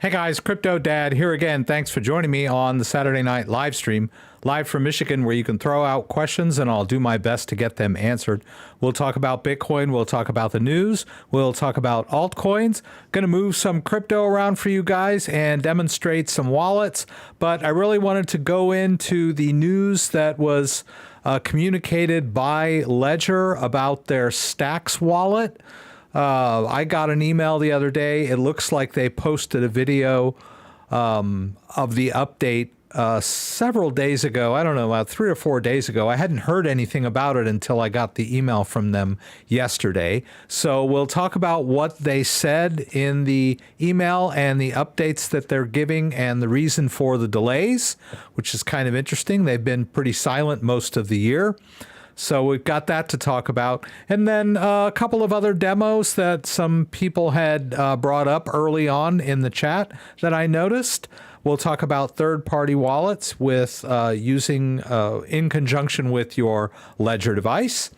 Hey guys, CryptoDad here again. Thanks for joining me on the Saturday night live stream, live from Michigan, where you can throw out questions and I'll do my best to get them answered. We'll talk about Bitcoin, we'll talk about the news, we'll talk about altcoins. Gonna move some crypto around for you guys and demonstrate some wallets, but I really wanted to go into the news that was communicated by Ledger about their Stax wallet. I got an email the other day. It looks like they posted a video of the update several days ago. I don't know, about 3 or 4 days ago. I hadn't heard anything about it until I got the email from them yesterday. So we'll talk about what they said in the email and the updates that they're giving and the reason for the delays, which is kind of interesting. They've been pretty silent most of the year. So we've got that to talk about. And then a couple of other demos that some people had brought up early on in the chat that I noticed. We'll talk about third-party wallets with using in conjunction with your Ledger device.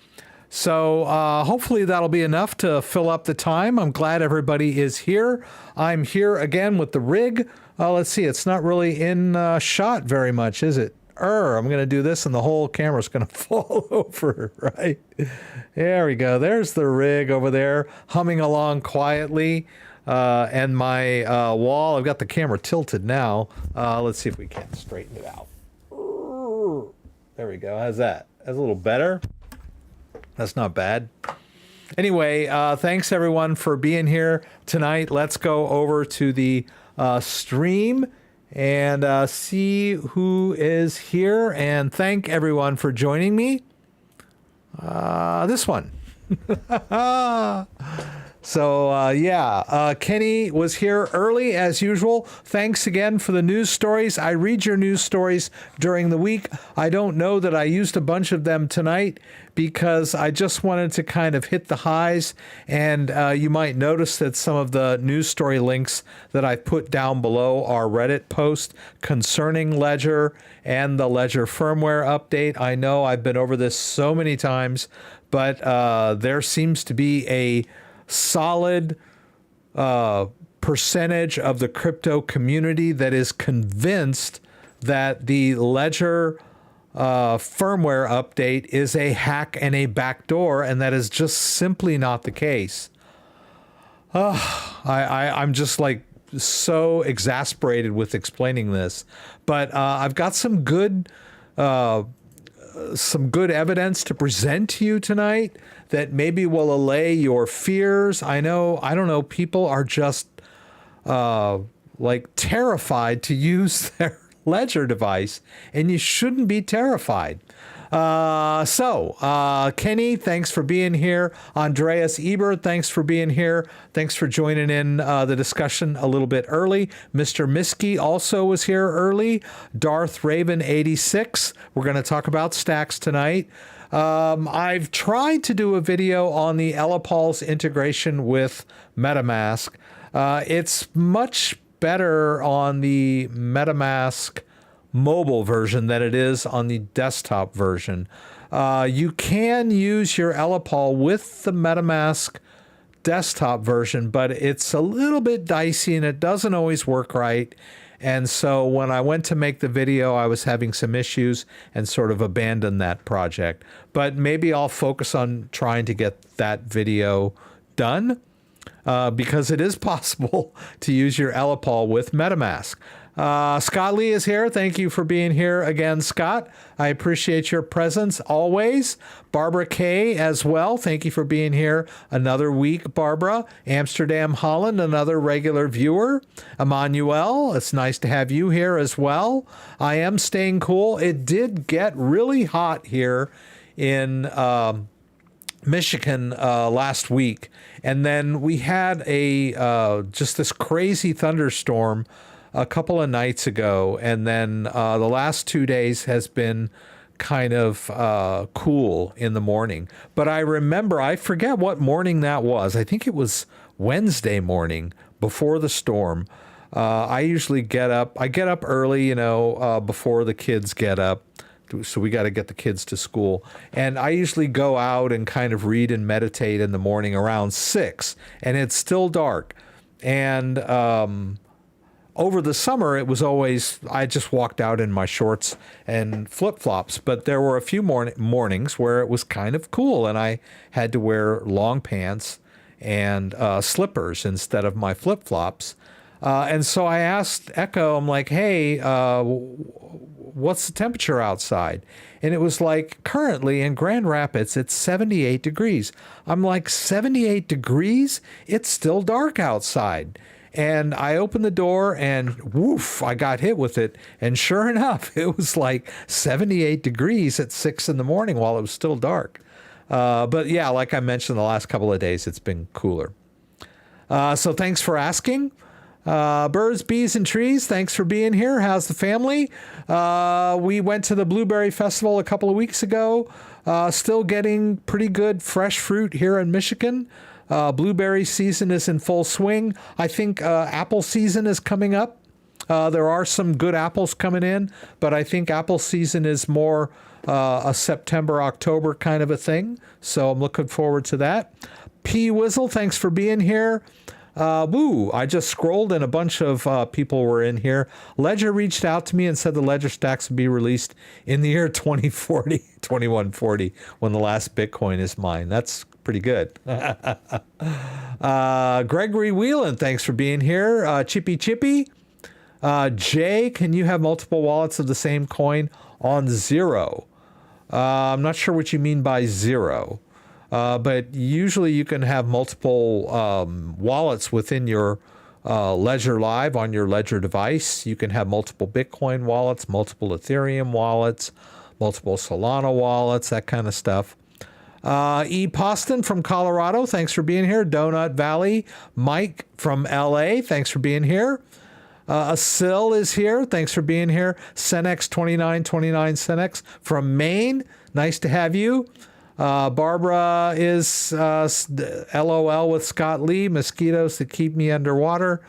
So hopefully that'll be enough to fill up the time. I'm glad everybody is here. I'm here again with the rig. Let's see, it's not really in shot very much, is it? I'm going to do this and the whole camera's going to fall over, right? There we go. There's the rig over there humming along quietly. And my wall, I've got the camera tilted now. Let's see if we can straighten it out. There we go. How's that? That's a little better. That's not bad. Anyway, thanks everyone for being here tonight. Let's go over to the stream and see who is here, and thank everyone for joining me. This one. So Kenny was here early as usual. Thanks again for the news stories. I read your news stories during the week. I don't know that I used a bunch of them tonight because I just wanted to kind of hit the highs, and you might notice that some of the news story links that I put down below are Reddit posts concerning Ledger and the Ledger firmware update. I know I've been over this so many times, but there seems to be a solid percentage of the crypto community that is convinced that the Ledger firmware update is a hack and a backdoor, and that is just simply not the case. I'm just like so exasperated with explaining this, but I've got some good evidence to present to you tonight that maybe will allay your fears. I don't know, people are just like terrified to use their Ledger device, and you shouldn't be terrified. Kenny, thanks for being here. Andreas Ebert, thanks for being here. Thanks for joining in the discussion a little bit early. Mr. Miskey also was here early. Darth Raven 86. We're going to talk about Stax tonight. I've tried to do a video on the Elipal's integration with MetaMask. It's much better on the MetaMask mobile version than it is on the desktop version. You can use your Elipal with the MetaMask desktop version, but it's a little bit dicey and it doesn't always work right. And so when I went to make the video, I was having some issues and sort of abandoned that project. But maybe I'll focus on trying to get that video done. Because it is possible to use your Elipal with MetaMask. Scott Lee is here. Thank you for being here again, Scott. I appreciate your presence always. Barbara K as well. Thank you for being here another week, Barbara. Amsterdam, Holland, another regular viewer. Emmanuel, it's nice to have you here as well. I am staying cool. It did get really hot here in Michigan last week, and then we had a just this crazy thunderstorm a couple of nights ago, and then the last 2 days has been kind of cool in the morning. But I forget what morning that was. I think it was Wednesday morning before the storm. I usually get up early, before the kids get up, So we got to get the kids to school. And I usually go out and kind of read and meditate in the morning around 6, and it's still dark. And over the summer, it was always, I just walked out in my shorts and flip-flops. But there were a few mornings where it was kind of cool, and I had to wear long pants and slippers instead of my flip-flops. And so I asked Echo, I'm like, hey, what's the temperature outside? And it was like, currently in Grand Rapids, it's 78 degrees. I'm like, 78 degrees? It's still dark outside. And I opened the door and woof, I got hit with it. And sure enough, it was like 78 degrees at 6 in the morning while it was still dark. But yeah, like I mentioned, the last couple of days, it's been cooler. So thanks for asking. Birds, bees, and trees, thanks for being here. How's the family? We went to the Blueberry Festival a couple of weeks ago. Still getting pretty good fresh fruit here in Michigan. Blueberry season is in full swing. I think apple season is coming up. There are some good apples coming in, but I think apple season is more a September, October kind of a thing. So I'm looking forward to that. P. Wizzle, thanks for being here. I just scrolled and a bunch of people were in here. Ledger reached out to me and said the Ledger Stax would be released in the year 2140, when the last Bitcoin is mined. That's pretty good. Gregory Whelan, thanks for being here. Chippy. Jay, can you have multiple wallets of the same coin on Zero? I'm not sure what you mean by Zero. But usually you can have multiple wallets within your Ledger Live on your Ledger device. You can have multiple Bitcoin wallets, multiple Ethereum wallets, multiple Solana wallets, that kind of stuff. E. Poston from Colorado, thanks for being here. Donut Valley. Mike from LA, thanks for being here. Asil is here, thanks for being here. Senex2929 Senex from Maine, nice to have you. Barbara is LOL with Scott Lee, mosquitoes that keep me underwater.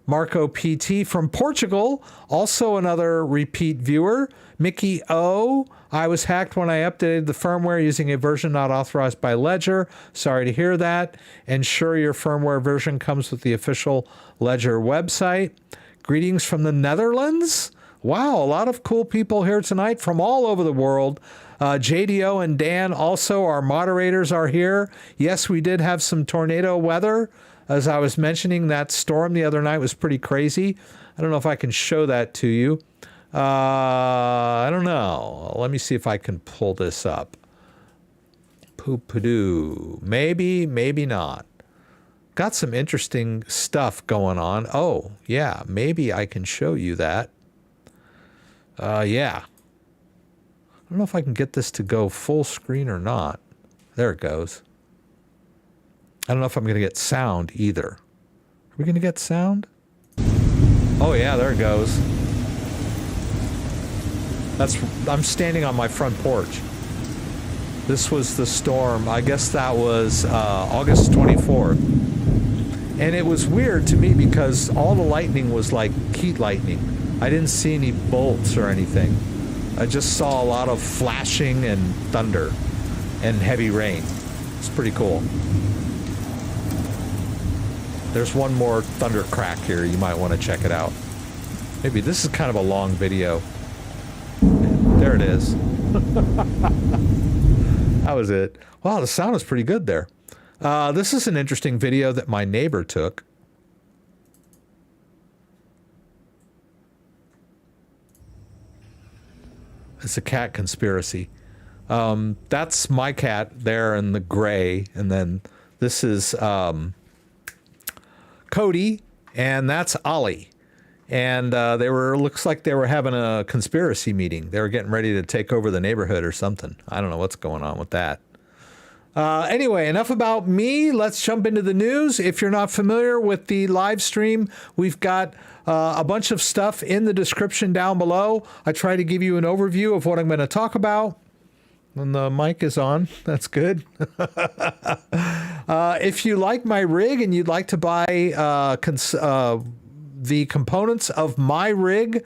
Marco PT from Portugal, also another repeat viewer. Mickey O, I was hacked when I updated the firmware using a version not authorized by Ledger. Sorry to hear that. Ensure your firmware version comes with the official Ledger website. Greetings from the Netherlands. Wow, a lot of cool people here tonight from all over the world. JDO and Dan, also our moderators, are here. Yes, we did have some tornado weather. As I was mentioning, that storm the other night was pretty crazy. I don't know if I can show that to you. I don't know. Let me see if I can pull this up. Poop-a-doo. Maybe, maybe not. Got some interesting stuff going on. Oh, yeah, maybe I can show you that. Yeah. I don't know if I can get this to go full screen or not. There it goes. I don't know if I'm going to get sound either. Are we going to get sound? Oh yeah, there it goes. I'm standing on my front porch. This was the storm. I guess that was August 24th. And it was weird to me because all the lightning was like heat lightning. I didn't see any bolts or anything. I just saw a lot of flashing and thunder and heavy rain. It's pretty cool. There's one more thunder crack here. You might want to check it out. Maybe this is kind of a long video. There it is. That was it. Wow, the sound was pretty good there. This is an interesting video that my neighbor took. It's a cat conspiracy. That's my cat there in the gray. And then this is Cody, and that's Ollie. And looks like they were having a conspiracy meeting. They were getting ready to take over the neighborhood or something. I don't know what's going on with that. Anyway, enough about me. Let's jump into the news. If you're not familiar with the live stream, we've got a bunch of stuff in the description down below. I try to give you an overview of what I'm going to talk about. And the mic is on. That's good. If you like my rig and you'd like to buy the components of my rig,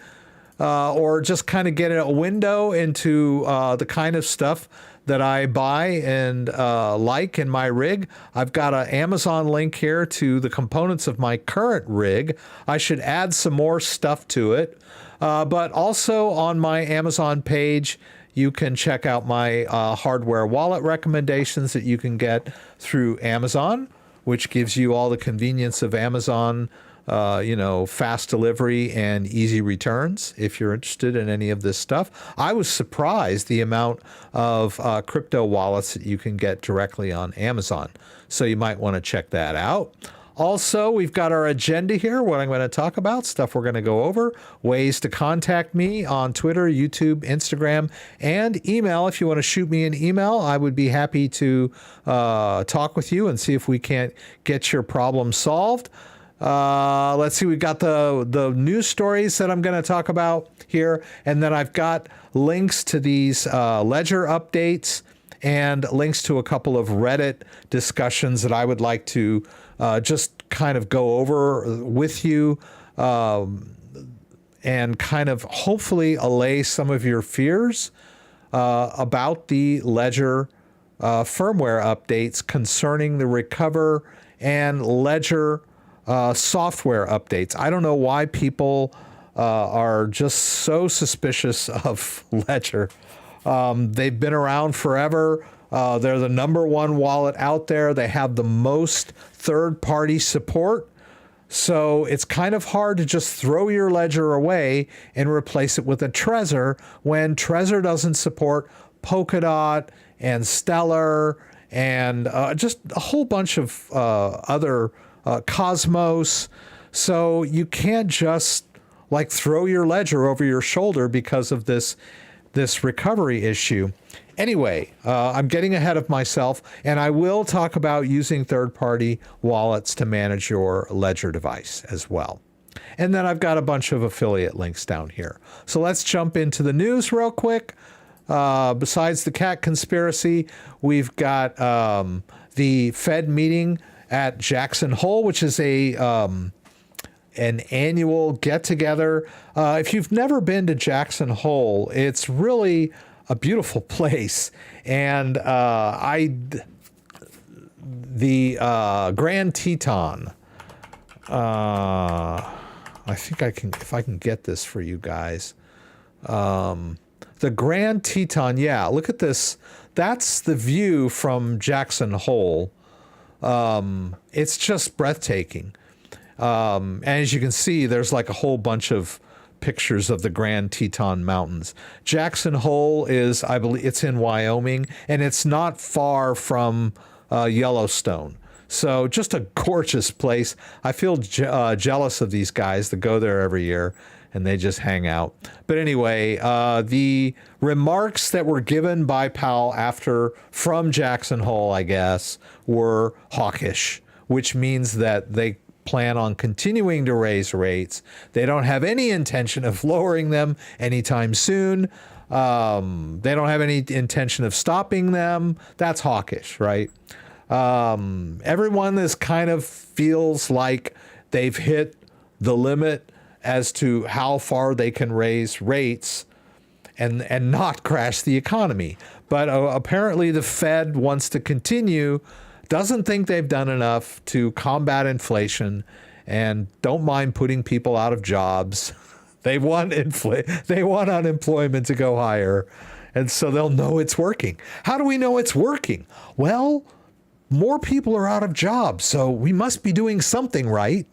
or just kind of get a window into the kind of stuff that I buy and like in my rig, I've got an Amazon link here to the components of my current rig. I should add some more stuff to it. But also on my Amazon page, you can check out my hardware wallet recommendations that you can get through Amazon, which gives you all the convenience of Amazon, fast delivery and easy returns if you're interested in any of this stuff. I was surprised the amount of crypto wallets that you can get directly on Amazon. So you might want to check that out. Also, we've got our agenda here, what I'm going to talk about, stuff we're going to go over, ways to contact me on Twitter, YouTube, Instagram, and email. If you want to shoot me an email, I would be happy to talk with you and see if we can't get your problem solved. Let's see, we've got the news stories that I'm going to talk about here, and then I've got links to these Ledger updates and links to a couple of Reddit discussions that I would like to just kind of go over with you and kind of hopefully allay some of your fears about the Ledger firmware updates concerning the Recover and Ledger software updates. I don't know why people are just so suspicious of Ledger. They've been around forever. They're the #1 wallet out there. They have the most third-party support. So it's kind of hard to just throw your Ledger away and replace it with a Trezor when Trezor doesn't support Polkadot and Stellar and just a whole bunch of other Cosmos. So you can't just like throw your Ledger over your shoulder because of this recovery issue. Anyway, I'm getting ahead of myself, and I will talk about using third-party wallets to manage your Ledger device as well. And then I've got a bunch of affiliate links down here. So let's jump into the news real quick. Besides the cat conspiracy, we've got the Fed meeting at Jackson Hole, which is an annual get-together. If you've never been to Jackson Hole, it's really a beautiful place. And the Grand Teton, I think if I can get this for you guys. The Grand Teton, yeah, look at this. That's the view from Jackson Hole. It's just breathtaking. And as you can see, there's like a whole bunch of pictures of the Grand Teton Mountains. Jackson Hole is, I believe, it's in Wyoming, and it's not far from Yellowstone. So just a gorgeous place. I feel jealous of these guys that go there every year and they just hang out. But anyway, the remarks that were given by Powell from Jackson Hole, I guess, were hawkish, which means that they plan on continuing to raise rates. They don't have any intention of lowering them anytime soon. They don't have any intention of stopping them. That's hawkish, right? Everyone kind of feels like they've hit the limit as to how far they can raise rates and not crash the economy. But apparently the Fed wants to continue, doesn't think they've done enough to combat inflation, and don't mind putting people out of jobs. They want unemployment to go higher, and so they'll know it's working. How do we know it's working? Well, more people are out of jobs, so we must be doing something right.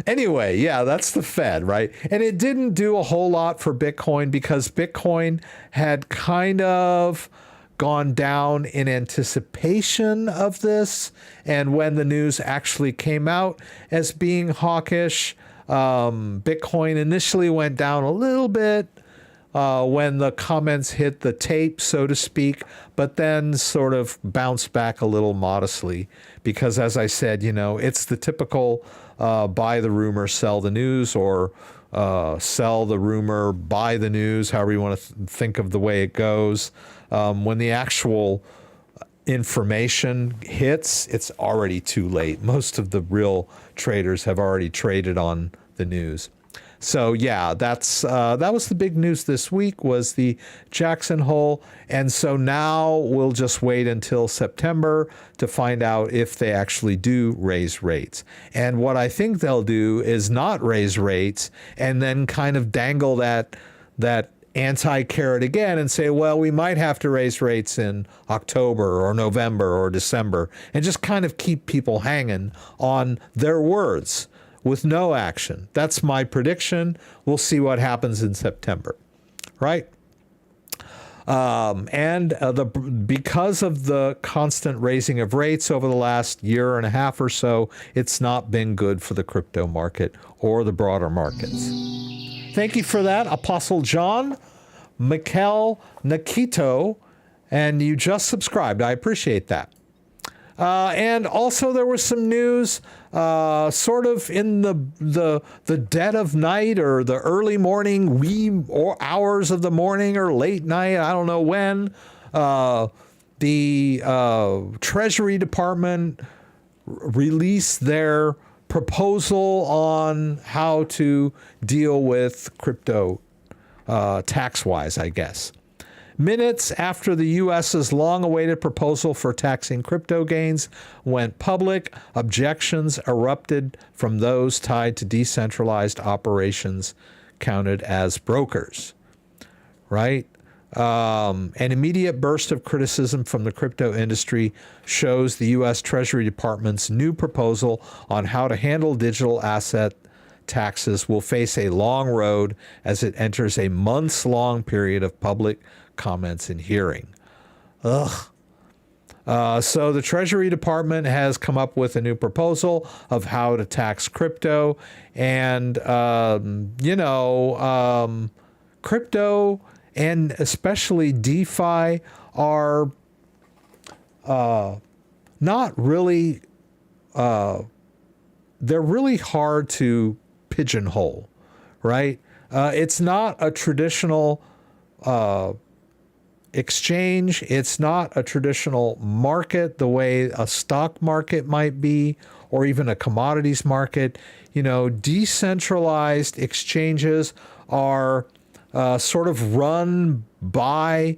Anyway, yeah, that's the Fed, right? And it didn't do a whole lot for Bitcoin because Bitcoin had kind of gone down in anticipation of this. And when the news actually came out as being hawkish, Bitcoin initially went down a little bit when the comments hit the tape, so to speak, but then sort of bounced back a little modestly because, as I said, it's the typical buy the rumor, sell the news, or sell the rumor, buy the news, however you want to think of the way it goes. When the actual information hits, it's already too late. Most of the real traders have already traded on the news. So yeah, that was the big news this week, was the Jackson Hole. And so now we'll just wait until September to find out if they actually do raise rates. And what I think they'll do is not raise rates and then kind of dangle that anti-carrot again and say, well, we might have to raise rates in October or November or December, and just kind of keep people hanging on their words with no action. That's my prediction. We'll see what happens in September, right? Because of the constant raising of rates over the last year and a half or so, it's not been good for the crypto market or the broader markets. Thank you for that, Apostle John, Mikel Nakito, and you just subscribed. I appreciate that. And also there was some news sort of in the dead of night or the early morning, wee or hours of the morning or late night, I don't know when. The Treasury Department released their proposal on how to deal with crypto tax-wise, I guess. Minutes after the U.S.'s long-awaited proposal for taxing crypto gains went public, objections erupted from those tied to decentralized operations counted as brokers, right? An immediate burst of criticism from the crypto industry shows the U.S. Treasury Department's new proposal on how to handle digital asset taxes will face a long road as it enters a months-long period of public comments and hearing. So the Treasury Department has come up with a new proposal of how to tax crypto, and crypto and especially DeFi are not really, they're really hard to pigeonhole, right? It's not a traditional exchange. It's not a traditional market the way a stock market might be, or even a commodities market. Decentralized exchanges are sort of run by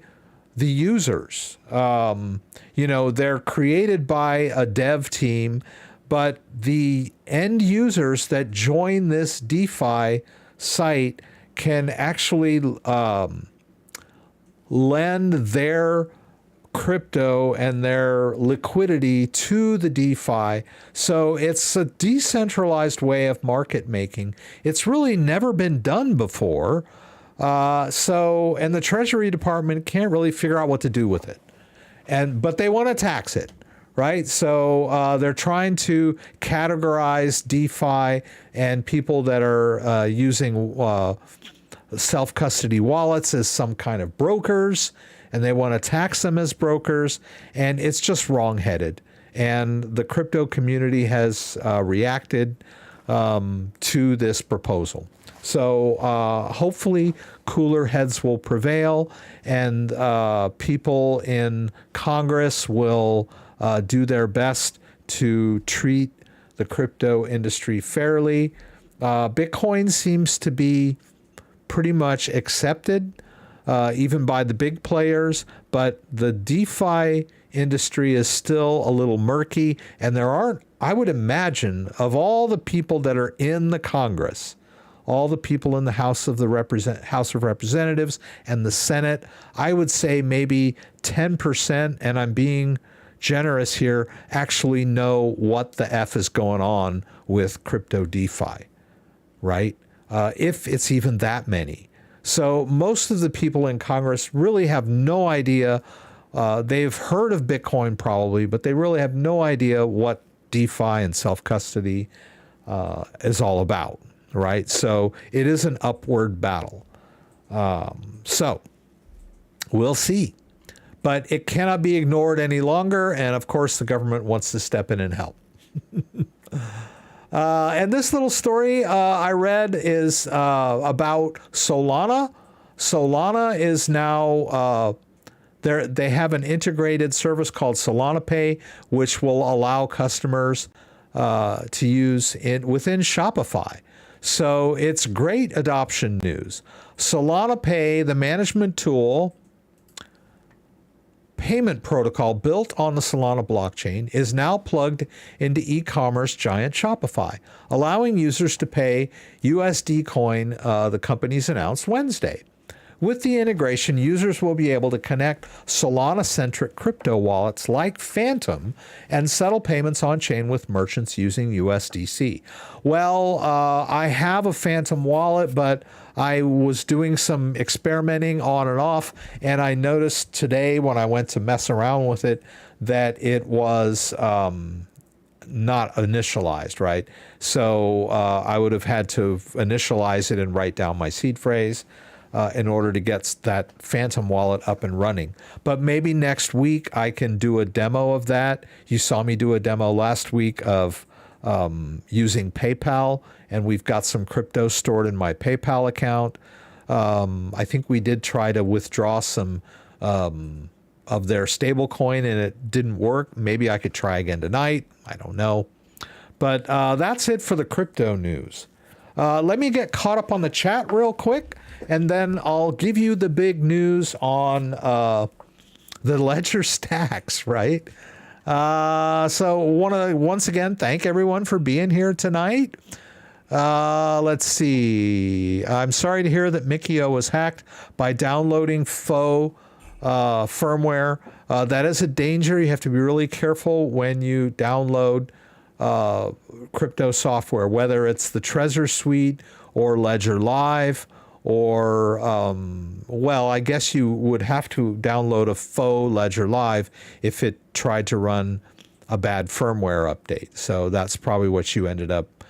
the users. They're created by a dev team, but the end users that join this DeFi site can actually lend their crypto and their liquidity to the DeFi. So it's a decentralized way of market making. It's really never been done before. And the Treasury Department can't really figure out what to do with it. But they want to tax it, right? So they're trying to categorize DeFi and people that are using self-custody wallets as some kind of brokers, and they want to tax them as brokers, and it's just wrong-headed. And the crypto community has reacted to this proposal. So hopefully cooler heads will prevail, and people in Congress will do their best to treat the crypto industry fairly. Bitcoin seems to be pretty much accepted, even by the big players, but the DeFi industry is still a little murky, and there aren't, I would imagine, of all the people that are in the Congress, all the people in the House of Representatives and the Senate, I would say maybe 10%, and I'm being generous here, actually know what the F is going on with crypto DeFi, right? If it's even that many. So most of the people in Congress really have no idea. They've heard of Bitcoin probably, but they really have no idea what DeFi and self-custody is all about, right? So it is an upward battle. So we'll see. But it cannot be ignored any longer, and of course the government wants to step in and help. And this little story I read is about Solana. Solana is now, they have an integrated service called Solana Pay, which will allow customers to use it within Shopify. So it's great adoption news. Solana Pay, the management tool, payment protocol built on the Solana blockchain, is now plugged into e-commerce giant Shopify, allowing users to pay USD coin, the company's announced Wednesday. With the integration, users will be able to connect Solana-centric crypto wallets like Phantom and settle payments on-chain with merchants using USDC. Well, I have a Phantom wallet, but I was doing some experimenting on and off, and I noticed today when I went to mess around with it that it was not initialized, right? So I would have had to initialize it and write down my seed phrase in order to get that Phantom wallet up and running. But maybe next week I can do a demo of that. You saw me do a demo last week of using PayPal, and we've got some crypto stored in my PayPal account. I think we did try to withdraw some of their stable coin and it didn't work. Maybe I could try again tonight. I don't know. But that's it for the crypto news. Let me get caught up on the chat real quick, and then I'll give you the big news on the Ledger Stax, right? So want to once again thank everyone for being here tonight. Let's see. I'm sorry to hear that Mikio was hacked by downloading faux firmware. That is a danger. You have to be really careful when you download crypto software, whether it's the Trezor suite or Ledger Live, or well, I guess you would have to download a faux Ledger Live if it tried to run a bad firmware update. So that's probably what you ended up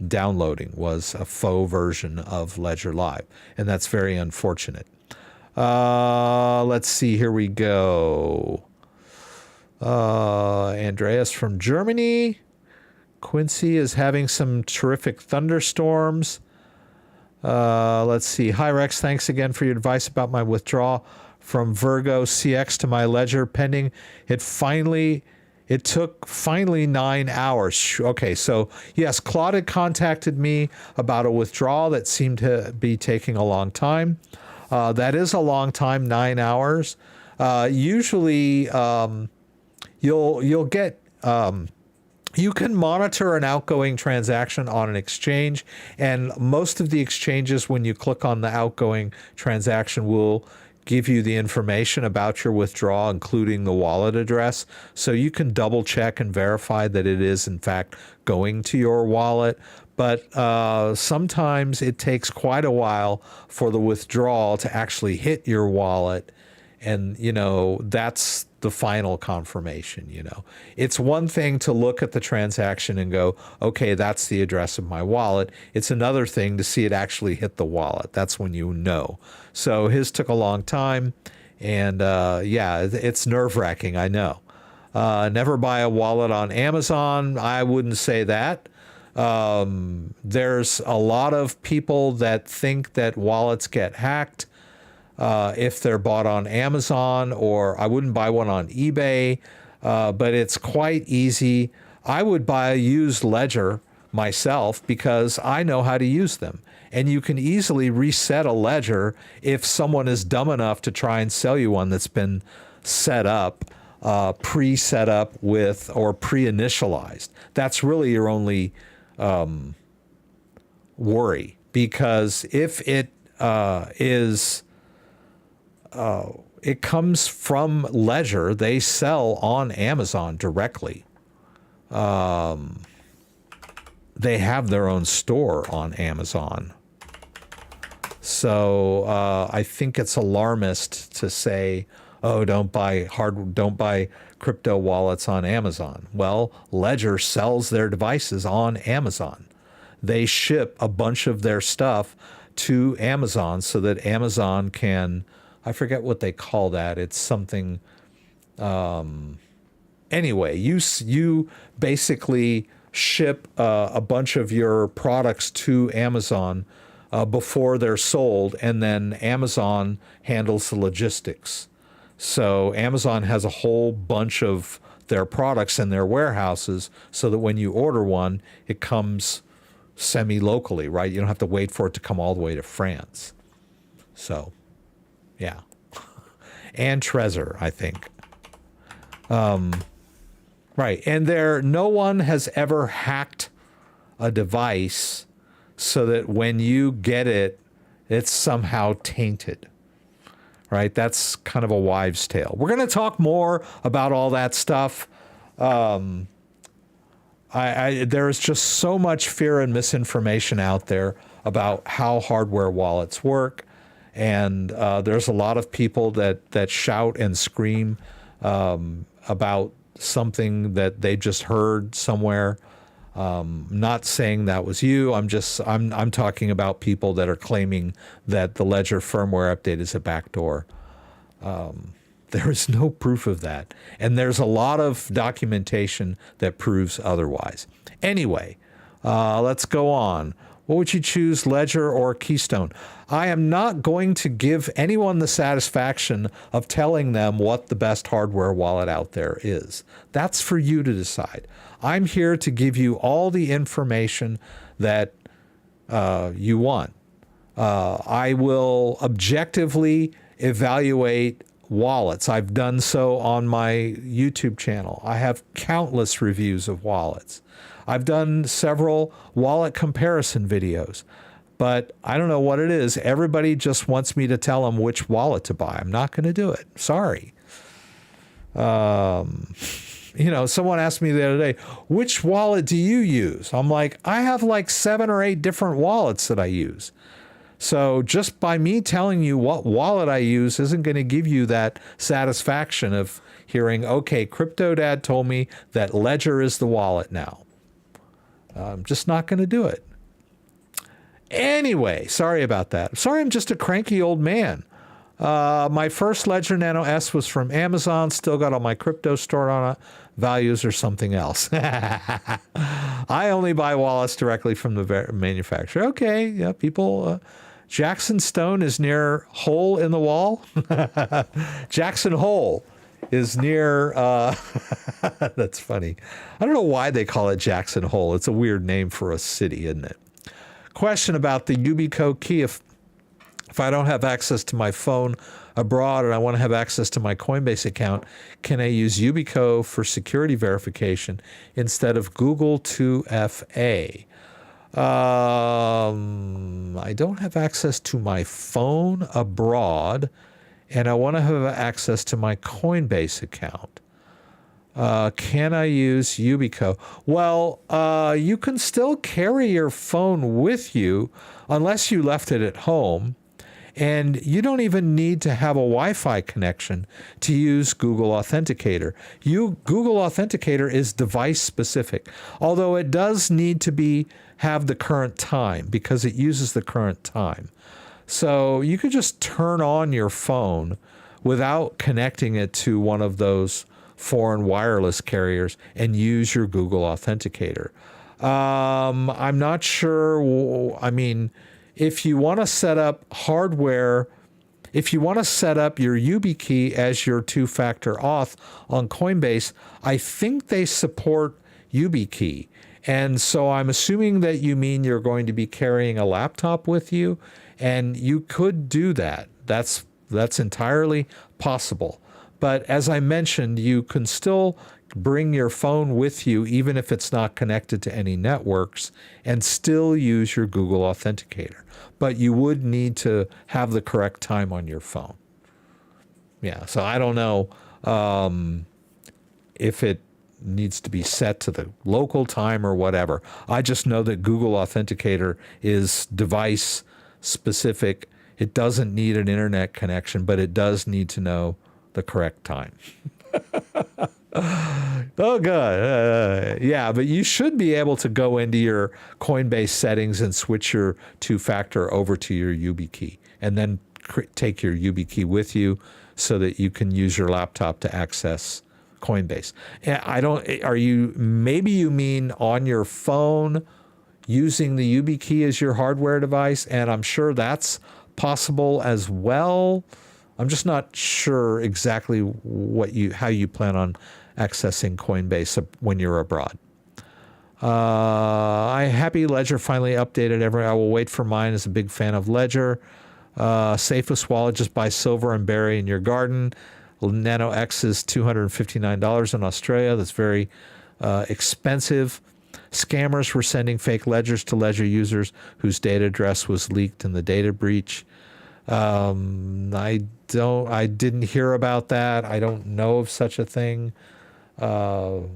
downloading, was a faux version of Ledger Live, and that's very unfortunate. Let's see, here we go. Andreas from Germany. Quincy is having some terrific thunderstorms. Let's see. Hi, Rex. Thanks again for your advice about my withdrawal from Virgo CX to my Ledger pending. It took finally 9 hours. Okay, so yes, Claude had contacted me about a withdrawal that seemed to be taking a long time. That is a long time, 9 hours. Usually, you'll get you can monitor an outgoing transaction on an exchange, and most of the exchanges, when you click on the outgoing transaction, will give you the information about your withdrawal, including the wallet address. So you can double check and verify that it is in fact going to your wallet. But sometimes it takes quite a while for the withdrawal to actually hit your wallet. And, you know, that's the final confirmation, you know. It's one thing to look at the transaction and go, okay, that's the address of my wallet. It's another thing to see it actually hit the wallet. That's when you know. So his took a long time. And, yeah, it's nerve-wracking, I know. Never buy a wallet on Amazon. I wouldn't say that. There's a lot of people that think that wallets get hacked if they're bought on Amazon, or I wouldn't buy one on eBay, but it's quite easy. I would buy a used Ledger myself because I know how to use them. And you can easily reset a Ledger if someone is dumb enough to try and sell you one that's been set up, pre-set up with, or pre-initialized. That's really your only worry, because if it it comes from Ledger, they sell on Amazon directly. They have their own store on Amazon. So I think it's alarmist to say, oh, don't buy crypto wallets on Amazon. Well, Ledger sells their devices on Amazon. They ship a bunch of their stuff to Amazon so that Amazon can, I forget what they call that. It's something, anyway, you basically ship a bunch of your products to Amazon before they're sold, and then Amazon handles the logistics. So Amazon has a whole bunch of their products in their warehouses so that when you order one, it comes semi-locally, right? You don't have to wait for it to come all the way to France. So, yeah. And Trezor, I think. Right. And no one has ever hacked a device so that when you get it, it's somehow tainted. Right? That's kind of a wives' tale. We're going to talk more about all that stuff. There is just so much fear and misinformation out there about how hardware wallets work. And there's a lot of people that shout and scream about something that they just heard somewhere. Not saying that was you. I'm talking about people that are claiming that the Ledger firmware update is a backdoor. There is no proof of that. And there's a lot of documentation that proves otherwise. Anyway, let's go on. What would you choose, Ledger or Keystone? I am not going to give anyone the satisfaction of telling them what the best hardware wallet out there is. That's for you to decide. I'm here to give you all the information that you want. I will objectively evaluate wallets. I've done so on my YouTube channel. I have countless reviews of wallets. I've done several wallet comparison videos, but I don't know what it is. Everybody just wants me to tell them which wallet to buy. I'm not going to do it. Sorry. Someone asked me the other day, which wallet do you use? I'm like, I have like 7 or 8 different wallets that I use. So just by me telling you what wallet I use isn't going to give you that satisfaction of hearing, okay, CryptoDad told me that Ledger is the wallet now. I'm just not going to do it. Anyway, sorry about that. Sorry, I'm just a cranky old man. My first Ledger Nano S was from Amazon. Still got all my crypto stored on it. Values or something else. I only buy wallets directly from the manufacturer. Okay, yeah, people. Jackson Stone is near Hole in the Wall. Jackson Hole is near, that's funny. I don't know why they call it Jackson Hole. It's a weird name for a city, isn't it? Question about the Yubico key. If I don't have access to my phone abroad and I want to have access to my Coinbase account, can I use Yubico for security verification instead of Google 2FA? I don't have access to my phone abroad, and I want to have access to my Coinbase account. Can I use Yubico? Well, you can still carry your phone with you unless you left it at home. And you don't even need to have a Wi-Fi connection to use Google Authenticator. Google Authenticator is device specific, although it does need to have the current time because it uses the current time. So you could just turn on your phone without connecting it to one of those foreign wireless carriers and use your Google Authenticator. I'm not sure. I mean, if you want to set up hardware, if you want to set up your YubiKey as your two-factor auth on Coinbase, I think they support YubiKey. And so I'm assuming that you mean you're going to be carrying a laptop with you, and you could do that. That's entirely possible. But as I mentioned, you can still bring your phone with you, even if it's not connected to any networks, and still use your Google Authenticator. But you would need to have the correct time on your phone. Yeah, so I don't know if it needs to be set to the local time or whatever. I just know that Google Authenticator is device specific. It doesn't need an internet connection, but it does need to know the correct time. Oh, good. Yeah, but you should be able to go into your Coinbase settings and switch your two-factor over to your YubiKey, and then take your YubiKey with you so that you can use your laptop to access Coinbase. Maybe you mean on your phone using the YubiKey as your hardware device, and I'm sure that's possible as well. I'm just not sure exactly how you plan on accessing Coinbase when you're abroad. I happy Ledger finally updated I will wait for mine as a big fan of Ledger. Safest wallet, just buy silver and bury in your garden. Nano X is $259 in Australia. That's very expensive. Scammers were sending fake ledgers to Ledger users whose data address was leaked in the data breach. I didn't hear about that. I don't know of such a thing. I've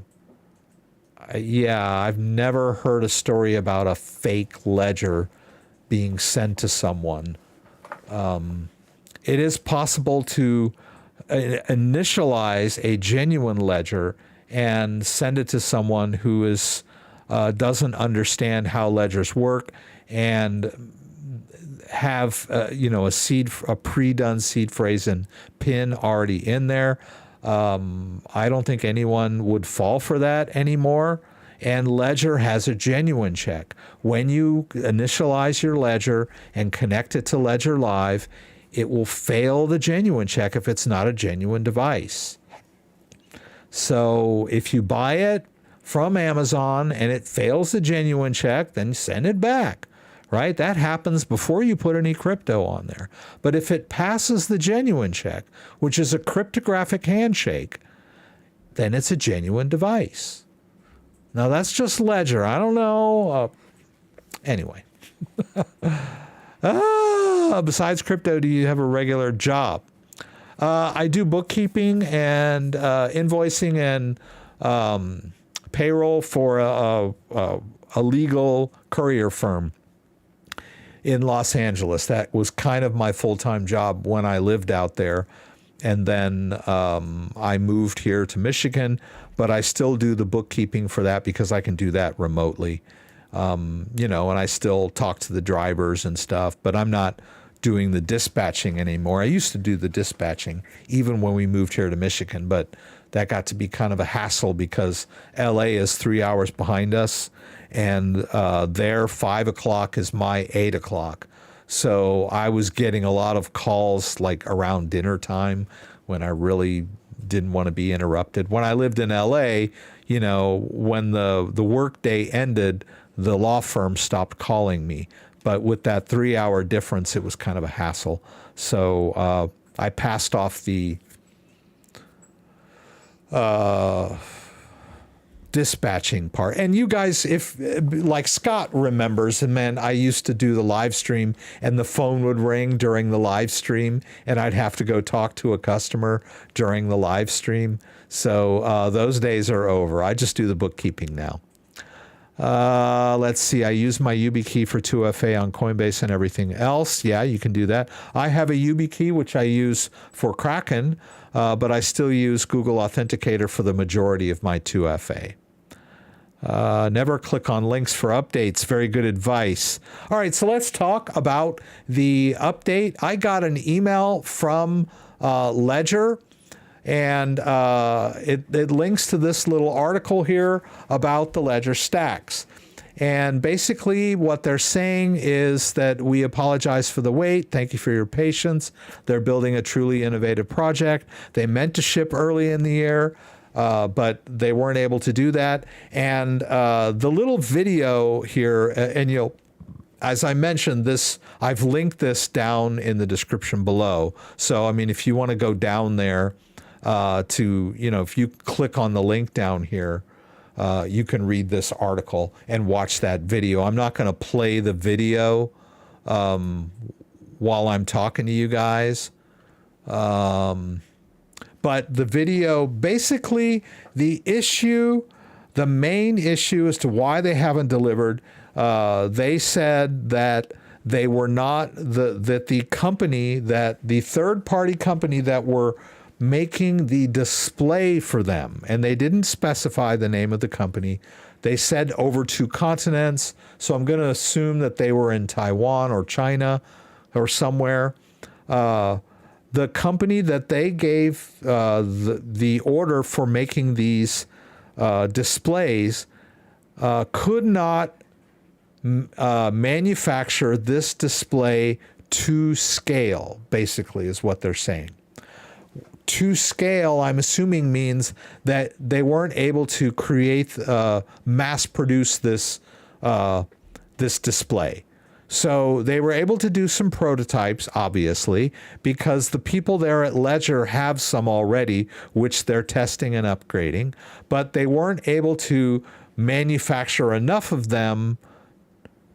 never heard a story about a fake ledger being sent to someone. It is possible to initialize a genuine ledger and send it to someone who doesn't understand how ledgers work and have a pre-done seed phrase and PIN already in there. I don't think anyone would fall for that anymore. And Ledger has a genuine check. When you initialize your ledger and connect it to Ledger Live, it will fail the genuine check if it's not a genuine device. So if you buy it from Amazon and it fails the genuine check, then send it back, right? That happens before you put any crypto on there. But if it passes the genuine check, which is a cryptographic handshake, then it's a genuine device. Now that's just Ledger. I don't know. Anyway. Besides crypto, do you have a regular job? I do bookkeeping and invoicing and payroll for a legal courier firm in Los Angeles. That was kind of my full-time job when I lived out there. And then I moved here to Michigan, but I still do the bookkeeping for that because I can do that remotely. And I still talk to the drivers and stuff, but I'm not doing the dispatching anymore. I used to do the dispatching even when we moved here to Michigan, but that got to be kind of a hassle because LA is 3 hours behind us, and their 5 o'clock is my 8 o'clock. So I was getting a lot of calls like around dinner time when I really didn't want to be interrupted. When I lived in LA, when the work day ended, the law firm stopped calling me. But with that 3 hour difference, it was kind of a hassle. So I passed off the dispatching part. And you guys, if like Scott remembers, and man, I used to do the live stream and the phone would ring during the live stream and I'd have to go talk to a customer during the live stream. So those days are over. I just do the bookkeeping now. Let's see. I use my YubiKey for 2FA on Coinbase and everything else. Yeah, you can do that. I have a YubiKey, which I use for Kraken, but I still use Google Authenticator for the majority of my 2FA. Never click on links for updates. Very good advice. All right, so let's talk about the update. I got an email from Ledger, and it links to this little article here about the Ledger Stax. And basically what they're saying is that we apologize for the wait. Thank you for your patience. They're building a truly innovative project. They meant to ship early in the year, but they weren't able to do that. And the little video here, and as I mentioned, I've linked this down in the description below. So, I mean, if you want to go down there if you click on the link down here, you can read this article and watch that video. I'm not going to play the video while I'm talking to you guys. But the video, basically the main issue as to why they haven't delivered, they said that they were not, that the third-party company that were making the display for them, and they didn't specify the name of the company. They said over 2 continents, so I'm going to assume that they were in Taiwan or China or somewhere. The company that they gave the order for making these displays could not manufacture this display to scale, basically, is what they're saying. to scale, I'm assuming means that they weren't able to create, mass produce this display. So they were able to do some prototypes, obviously, because the people there at Ledger have some already, which they're testing and upgrading, but they weren't able to manufacture enough of them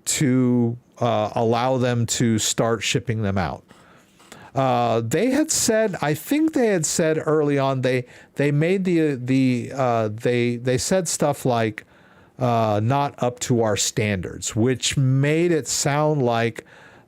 to allow them to start shipping them out. They had said, I think they had said early on, they made they said stuff like not up to our standards, which made it sound like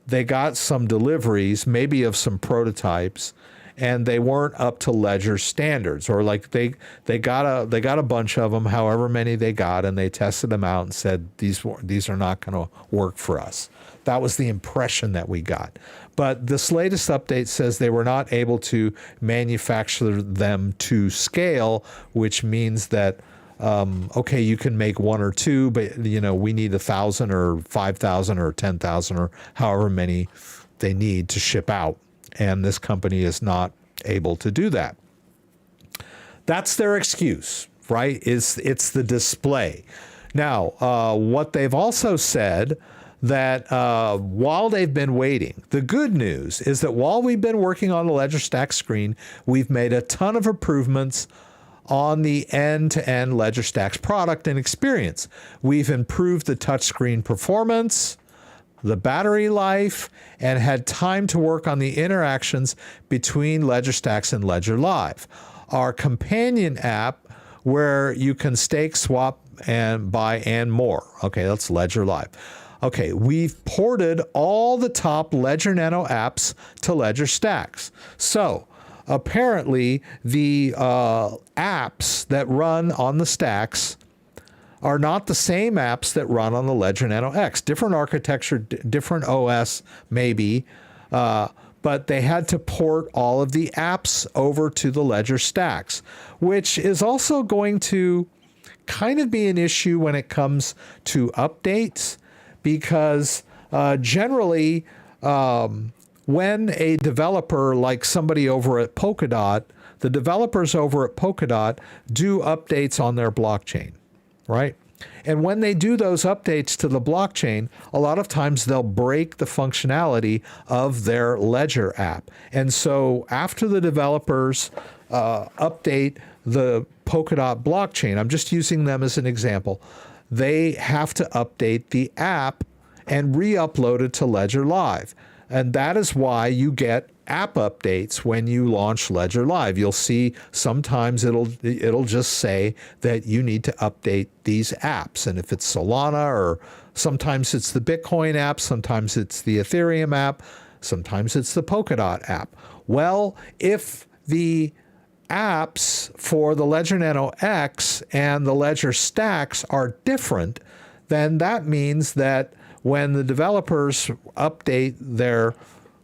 they got some deliveries, maybe of some prototypes, and they weren't up to Ledger standards, or like they got a bunch of them, however many they got, and they tested them out and said these are not going to work for us. That was the impression that we got. But this latest update says they were not able to manufacture them to scale, which means that okay, you can make one or two, but we need 1,000 or 5,000 or 10,000 or however many they need to ship out. And this company is not able to do that. That's their excuse, right? It's the display. Now, what they've also said that while they've been waiting, the good news is that while we've been working on the Ledger Stax screen, we've made a ton of improvements on the end-to-end Ledger Stax product and experience. We've improved the touchscreen performance, the battery life, and had time to work on the interactions between Ledger Stax and Ledger Live. Our companion app, where you can stake, swap, and buy, and more. Okay, that's Ledger Live. Okay, we've ported all the top Ledger Nano apps to Ledger Stax. So apparently the apps that run on the Stax are not the same apps that run on the Ledger Nano X. Different architecture, different OS maybe, but they had to port all of the apps over to the Ledger Stax, which is also going to kind of be an issue when it comes to updates, because generally when a developer, like somebody over at Polkadot, the developers over at Polkadot do updates on their blockchain, right? And when they do those updates to the blockchain, a lot of times they'll break the functionality of their Ledger app. And so after the developers update the Polkadot blockchain, I'm just using them as an example, they have to update the app and re-upload it to Ledger Live. And that is why you get app updates when you launch Ledger Live. You'll see sometimes it'll just say that you need to update these apps. And if it's Solana, or sometimes it's the Bitcoin app, sometimes it's the Ethereum app, sometimes it's the Polkadot app. Well, if the apps for the Ledger Nano X and the Ledger Stax are different, then that means that when the developers update their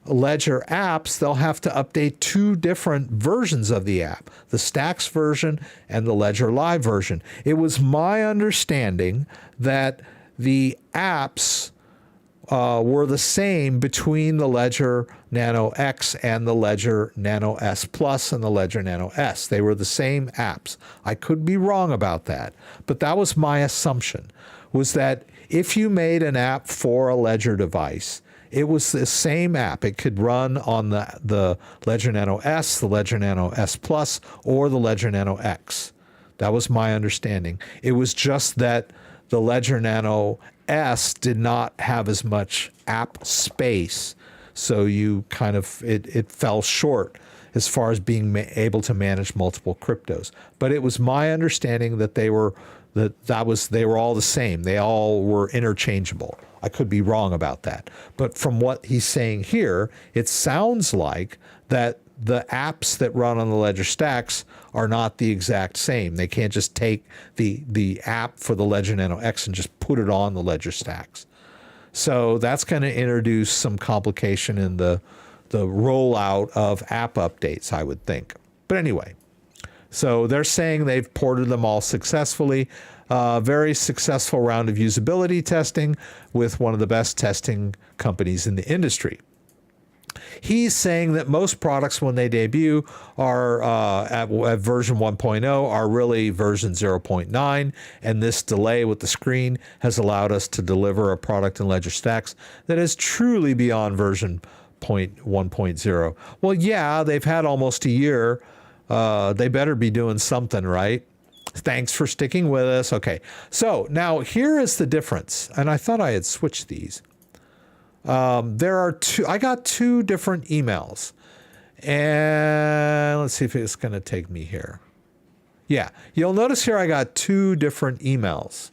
Ledger apps, they'll have to update two different versions of the app, the Stax version and the Ledger Live version. It was my understanding that the apps were the same between the Ledger Nano X and the Ledger Nano S Plus and the Ledger Nano S. They were the same apps. I could be wrong about that, but that was my assumption, was that if you made an app for a Ledger device, it was the same app. It could run on the Ledger Nano S, the Ledger Nano S Plus, or the Ledger Nano X. That was my understanding. It was just that the Ledger Nano S did not have as much app space, so you kind of it fell short as far as being able to manage multiple cryptos. But it was my understanding that they were all the same. They all were interchangeable. I could be wrong about that. But from what he's saying here, it sounds like that the apps that run on the Ledger Stax are not the exact same. They can't just take the app for the Ledger Nano X and just put it on the Ledger Stax. So that's going to introduce some complication in the rollout of app updates, I would think. But anyway, so they're saying they've ported them all successfully. Very successful round of usability testing with one of the best testing companies in the industry. He's saying that most products when they debut are at version 1.0 are really version 0.9, and this delay with the screen has allowed us to deliver a product in Ledger Stax that is truly beyond version 1.0. Well, yeah, they've had almost a year. They better be doing something right. Thanks for sticking with us. Okay, so now here is the difference, and I thought I had switched these. I got two different emails, and let's see if it's going to take me here. Yeah, you'll notice here I got two different emails,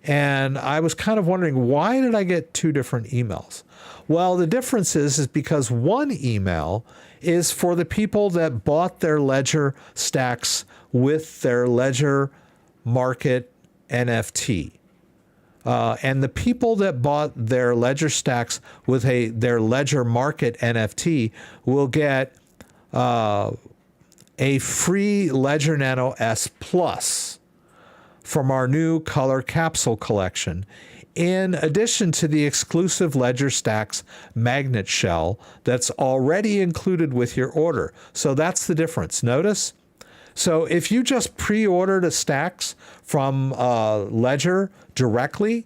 and I was kind of wondering, why did I get two different emails? Well, the difference is because one email is for the people that bought their Ledger Stax with their Ledger Market NFT. And the people that bought their Ledger Stax with their Ledger Market NFT will get a free Ledger Nano S Plus from our new color capsule collection, in addition to the exclusive Ledger Stax magnet shell that's already included with your order. So that's the difference. Notice? So if you just pre-ordered a Stax from Ledger directly,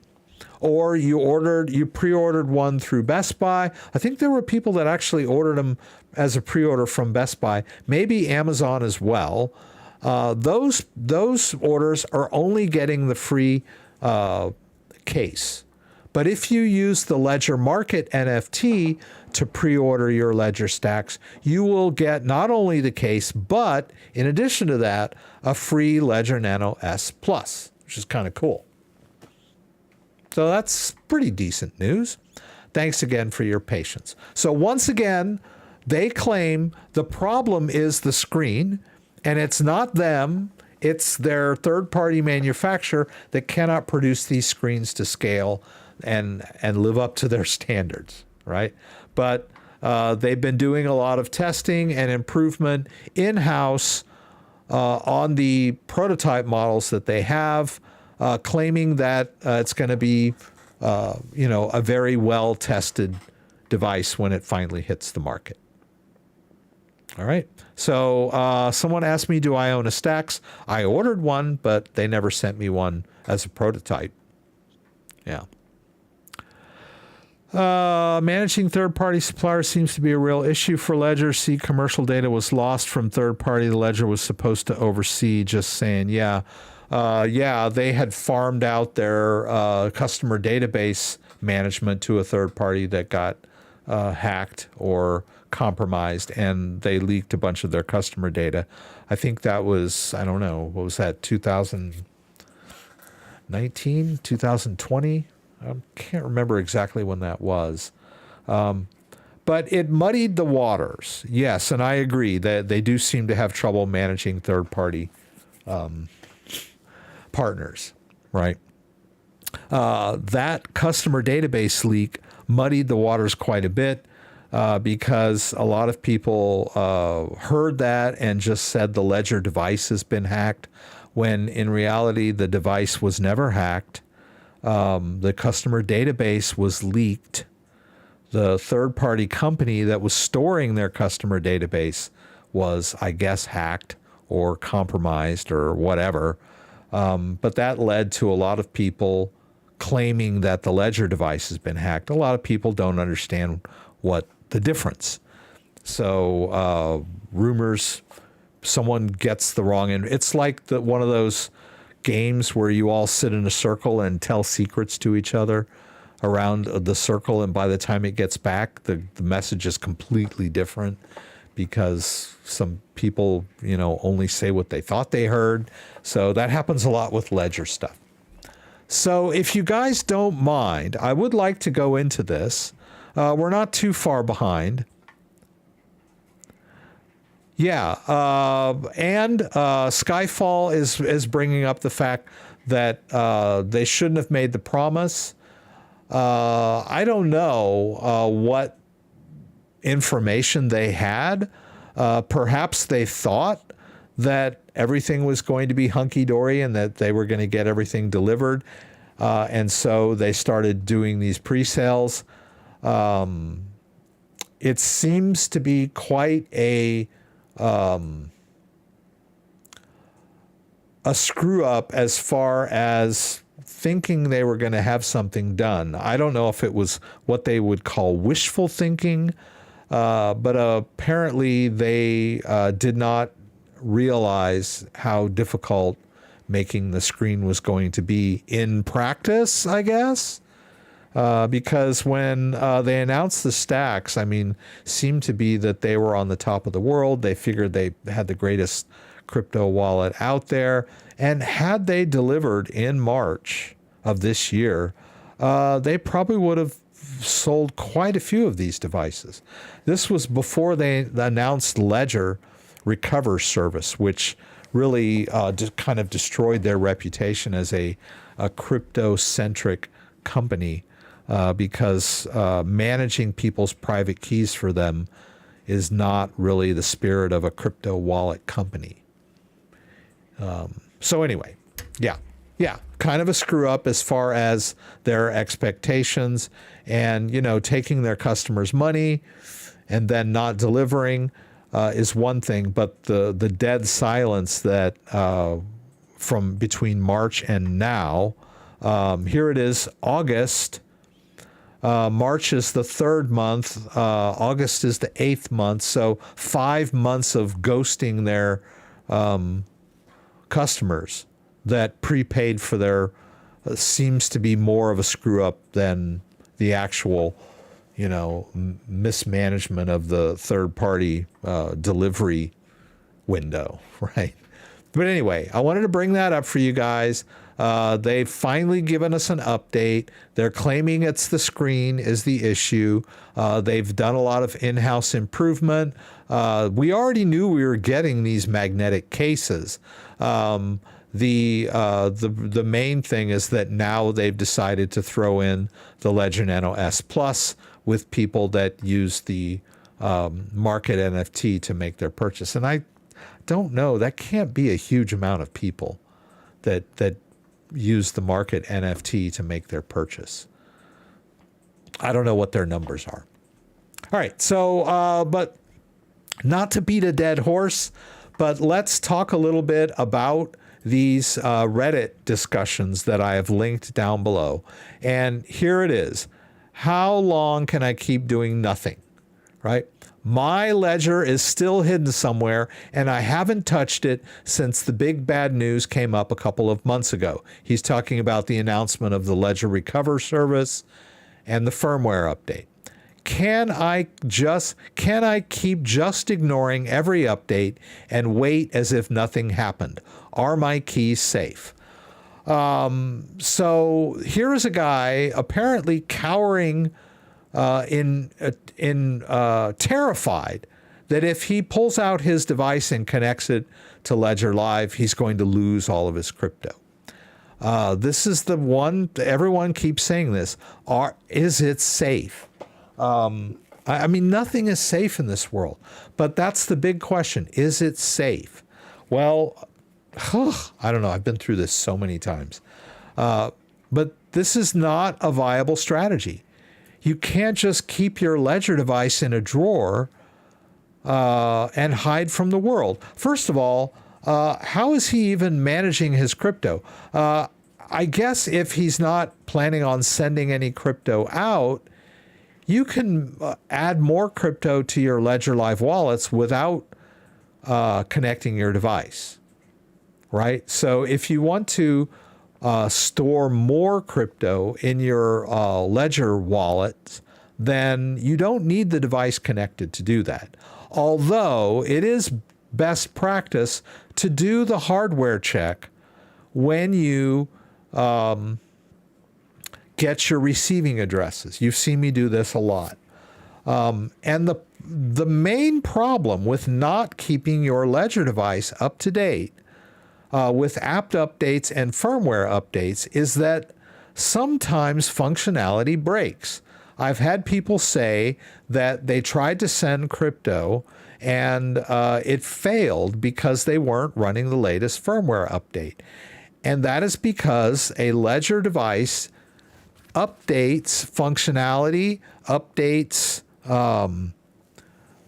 or you pre-ordered one through Best Buy, I think there were people that actually ordered them as a pre-order from Best Buy, maybe Amazon as well. Those orders are only getting the free case. But if you use the Ledger Market NFT to pre-order your Ledger Stax, you will get not only the case, but in addition to that, a free Ledger Nano S Plus, which is kind of cool. So that's pretty decent news. Thanks again for your patience. So once again, they claim the problem is the screen, and it's not them. It's their third-party manufacturer that cannot produce these screens to scale and live up to their standards, right? But they've been doing a lot of testing and improvement in-house on the prototype models that they have, claiming that it's going to be, a very well-tested device when it finally hits the market. All right. So someone asked me, do I own a Stax? I ordered one, but they never sent me one as a prototype. Yeah. Managing third-party suppliers seems to be a real issue for Ledger. See, commercial data was lost from third-party. The Ledger was supposed to oversee. Just saying, yeah. They had farmed out their customer database management to a third party that got hacked or compromised, and they leaked a bunch of their customer data. I think that was, I don't know, what was that, 2019, 2020? I can't remember exactly when that was. But it muddied the waters. Yes, and I agree that they do seem to have trouble managing third-party partners, right? That customer database leak muddied the waters quite a bit because a lot of people heard that and just said the Ledger device has been hacked, when in reality the device was never hacked. The customer database was leaked. The third-party company that was storing their customer database was, I guess, hacked or compromised or whatever. But that led to a lot of people claiming that the Ledger device has been hacked. A lot of people don't understand what the difference. So rumors, someone gets the wrong end. It's like one of those games where you all sit in a circle and tell secrets to each other around the circle, and by the time it gets back, the message is completely different because some people, only say what they thought they heard. So that happens a lot with Ledger stuff. So if you guys don't mind, I would like to go into this. We're not too far behind. Yeah, and Skyfall is bringing up the fact that they shouldn't have made the promise. I don't know what information they had. Perhaps they thought that everything was going to be hunky-dory and that they were going to get everything delivered. And so they started doing these pre-sales. it seems to be quite a screw up as far as thinking they were going to have something done. I don't know if it was what they would call wishful thinking, but apparently they did not realize how difficult making the screen was going to be in practice, I guess. Because when they announced the Stax, I mean, seemed to be that they were on the top of the world. They figured they had the greatest crypto wallet out there. And had they delivered in March of this year, they probably would have sold quite a few of these devices. This was before they announced Ledger Recover service, which really just kind of destroyed their reputation as a crypto-centric company. Because managing people's private keys for them is not really the spirit of a crypto wallet company. So anyway, yeah, kind of a screw up as far as their expectations, and taking their customers' money and then not delivering is one thing, but the dead silence that from between March and now, here it is, August. March is the 3rd month. August is the 8th month. So 5 months of ghosting their customers that prepaid for their seems to be more of a screw up than the actual, mismanagement of the third party delivery window, right? But anyway, I wanted to bring that up for you guys. They've finally given us an update. They're claiming it's the screen is the issue. They've done a lot of in-house improvement. We already knew we were getting these magnetic cases. The main thing is that now they've decided to throw in the Ledger Nano S Plus with people that use the market NFT to make their purchase. And I don't know, that can't be a huge amount of people that use the market NFT to make their purchase. I don't know what their numbers are. All right, so, but not to beat a dead horse, but let's talk a little bit about these Reddit discussions that I have linked down below. And here it is. How long can I keep doing nothing, right? My ledger is still hidden somewhere, and I haven't touched it since the big bad news came up a couple of months ago. He's talking about the announcement of the Ledger Recover service and the firmware update. Can I keep just ignoring every update and wait as if nothing happened? Are my keys safe? So here is a guy apparently cowering terrified that if he pulls out his device and connects it to Ledger Live, he's going to lose all of his crypto. This is the one, everyone keeps saying this. Is it safe? I mean, nothing is safe in this world, but that's the big question. Is it safe? Well, I don't know. I've been through this so many times. But this is not a viable strategy. You can't just keep your Ledger device in a drawer and hide from the world. First of all, how is he even managing his crypto? I guess if he's not planning on sending any crypto out, you can add more crypto to your Ledger Live wallets without connecting your device, right? So if you want to store more crypto in your Ledger wallet, then you don't need the device connected to do that. Although it is best practice to do the hardware check when you get your receiving addresses. You've seen me do this a lot. And the main problem with not keeping your Ledger device up to date with app updates and firmware updates is that sometimes functionality breaks. I've had people say that they tried to send crypto and it failed because they weren't running the latest firmware update. And that is because a Ledger device updates functionality, updates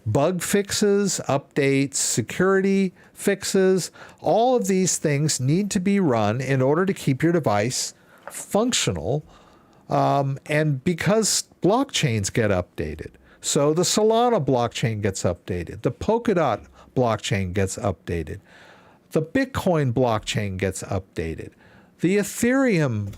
bug fixes, updates, security fixes, all of these things need to be run in order to keep your device functional. And because blockchains get updated, so the Solana blockchain gets updated, the Polkadot blockchain gets updated, the Bitcoin blockchain gets updated, the Ethereum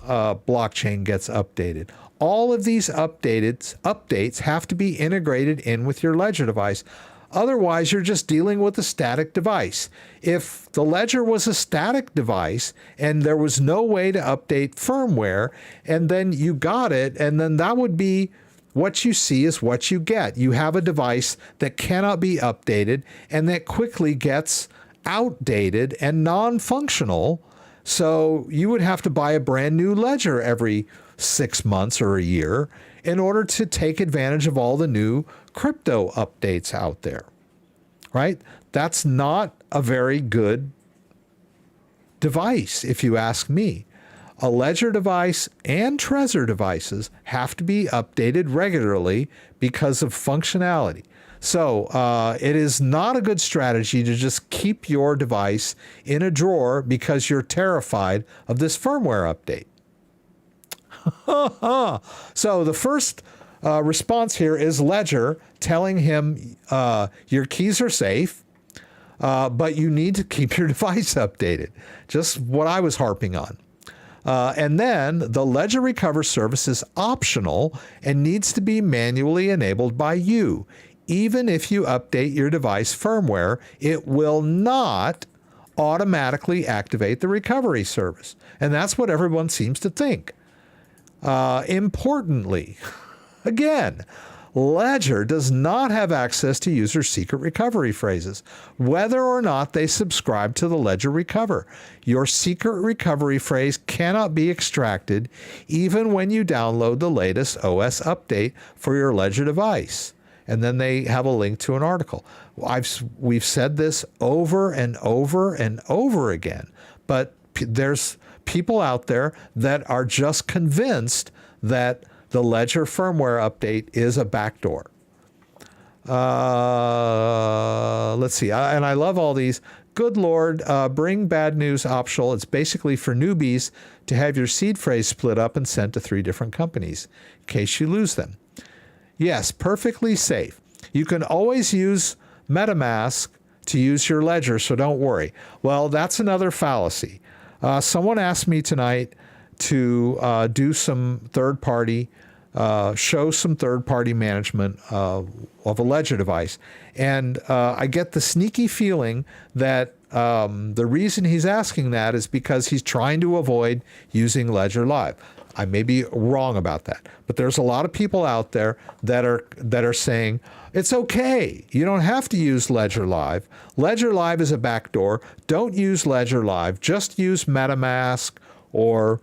blockchain gets updated. All of these updates have to be integrated in with your Ledger device. Otherwise, you're just dealing with a static device. If the Ledger was a static device and there was no way to update firmware, and then you got it, and then that would be what you see is what you get. You have a device that cannot be updated and that quickly gets outdated and non-functional. So you would have to buy a brand new Ledger every 6 months or a year in order to take advantage of all the new crypto updates out there, right? That's not a very good device, if you ask me. A Ledger device and Trezor devices have to be updated regularly because of functionality. So it is not a good strategy to just keep your device in a drawer because you're terrified of this firmware update. So the first response here is Ledger telling him your keys are safe, but you need to keep your device updated. Just what I was harping on. And then the Ledger Recover service is optional and needs to be manually enabled by you. Even if you update your device firmware, it will not automatically activate the recovery service. And that's what everyone seems to think. Importantly, again, Ledger does not have access to users' secret recovery phrases, whether or not they subscribe to the Ledger Recover. Your secret recovery phrase cannot be extracted even when you download the latest OS update for your Ledger device. And then they have a link to an article. We've said this over and over and over again, but there's people out there that are just convinced that the Ledger firmware update is a backdoor. Let's see. And I love all these. Good Lord, bring bad news optional. It's basically for newbies to have your seed phrase split up and sent to 3 different companies in case you lose them. Yes, perfectly safe. You can always use MetaMask to use your Ledger, so don't worry. Well, that's another fallacy. Someone asked me tonight to do some third-party, show some third-party management of a Ledger device. And I get the sneaky feeling that the reason he's asking that is because he's trying to avoid using Ledger Live. I may be wrong about that, but there's a lot of people out there that are saying it's okay. You don't have to use Ledger Live. Ledger Live is a backdoor. Don't use Ledger Live. Just use MetaMask or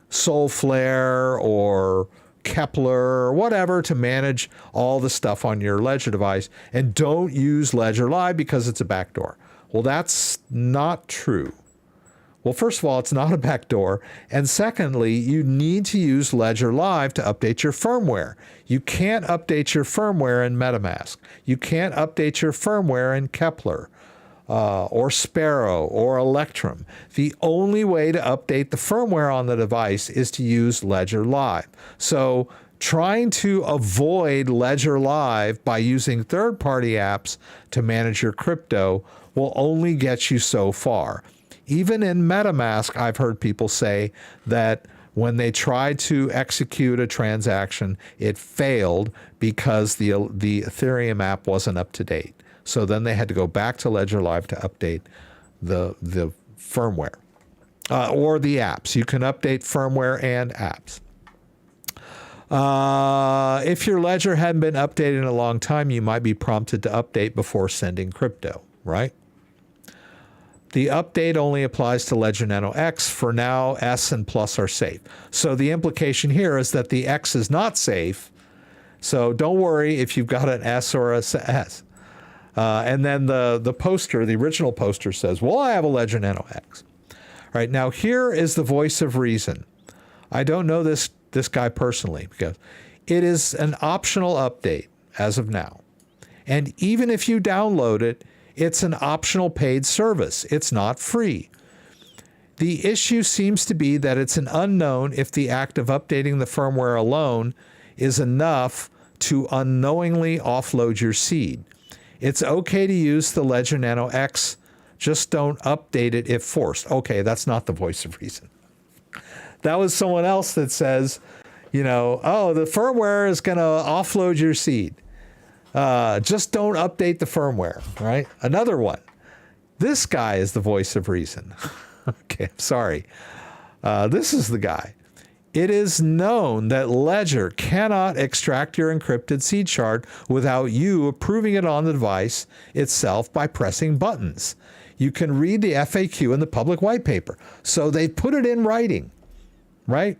Solflare or Kepler or whatever to manage all the stuff on your Ledger device, and don't use Ledger Live because it's a backdoor. Well, that's not true. Well, first of all, it's not a backdoor. And secondly, you need to use Ledger Live to update your firmware. You can't update your firmware in MetaMask. You can't update your firmware in Kepler or Sparrow or Electrum. The only way to update the firmware on the device is to use Ledger Live. So trying to avoid Ledger Live by using third-party apps to manage your crypto will only get you so far. Even in MetaMask, I've heard people say that when they tried to execute a transaction, it failed because the Ethereum app wasn't up to date. So then they had to go back to Ledger Live to update the firmware or the apps. You can update firmware and apps. If your Ledger hadn't been updated in a long time, you might be prompted to update before sending crypto, right? The update only applies to Ledger Nano X. For now, S and Plus are safe. So the implication here is that the X is not safe. So don't worry if you've got an S or a S. And then the poster, the original poster says, well, I have a Ledger Nano X. All right, now here is the voice of reason. I don't know this guy personally because it is an optional update. as of now. And even if you download it, it's an optional paid service. It's not free. The issue seems to be that it's an unknown if the act of updating the firmware alone is enough to unknowingly offload your seed. It's okay to use the Ledger Nano X, just don't update it if forced. Okay, that's not the voice of reason. That was someone else that says, oh, the firmware is going to offload your seed. Just don't update the firmware, right? Another one. This guy is the voice of reason. Okay, I'm sorry. This is the guy. It is known that Ledger cannot extract your encrypted seed shard without you approving it on the device itself by pressing buttons. You can read the FAQ in the public white paper. So they put it in writing, right?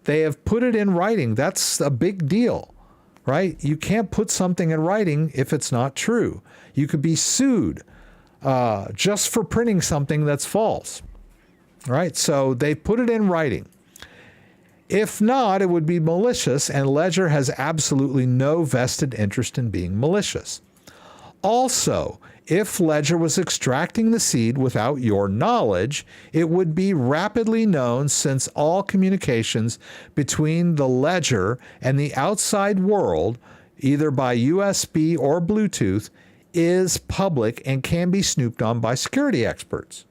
They have put it in writing. That's a big deal, right? You can't put something in writing if it's not true. You could be sued just for printing something that's false, right? So they put it in writing. If not, it would be malicious, and Ledger has absolutely no vested interest in being malicious. Also, if Ledger was extracting the seed without your knowledge, it would be rapidly known, since all communications between the Ledger and the outside world, either by USB or Bluetooth, is public and can be snooped on by security experts,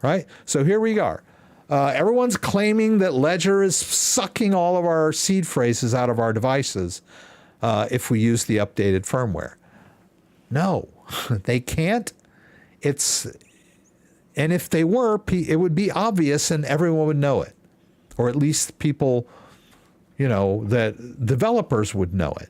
right? So here we are. Everyone's claiming that Ledger is sucking all of our seed phrases out of our devices if we use the updated firmware. No, they can't. And if they were, it would be obvious and everyone would know it. Or at least people, that developers would know it,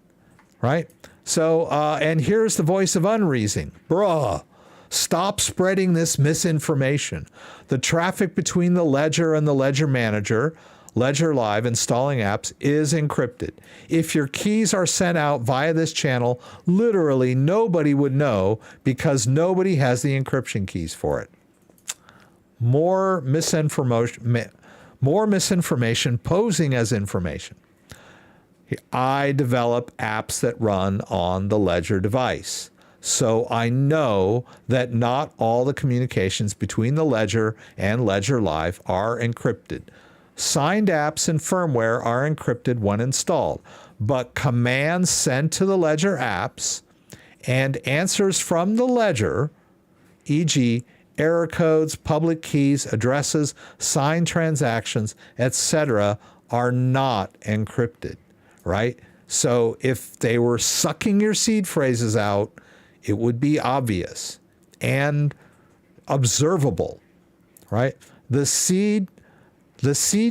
right? So, and here's the voice of unreason. Bruh. Stop spreading this misinformation. The traffic between the Ledger and the Ledger Manager, Ledger Live installing apps, is encrypted. If your keys are sent out via this channel, literally nobody would know because nobody has the encryption keys for it. More misinformation posing as information. I develop apps that run on the Ledger device. So I know that not all the communications between the Ledger and Ledger Live are encrypted. Signed apps and firmware are encrypted when installed, but commands sent to the Ledger apps and answers from the Ledger, e.g., error codes, public keys, addresses, signed transactions, etc., are not encrypted, right? So if they were sucking your seed phrases out, it would be obvious and observable, right? The seed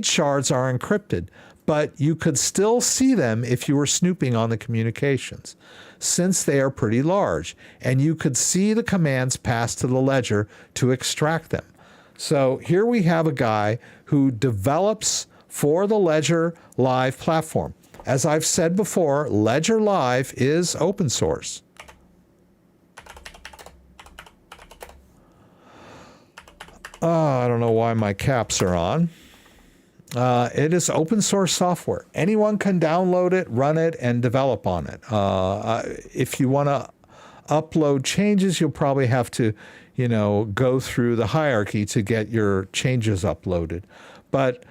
shards are encrypted, but you could still see them if you were snooping on the communications, since they are pretty large, and you could see the commands passed to the Ledger to extract them. So here we have a guy who develops for the Ledger Live platform. As I've said before, Ledger Live is open source. I don't know why my caps are on. It is open source software. Anyone can download it, run it, and develop on it. If you want to upload changes, you'll probably have to, go through the hierarchy to get your changes uploaded. But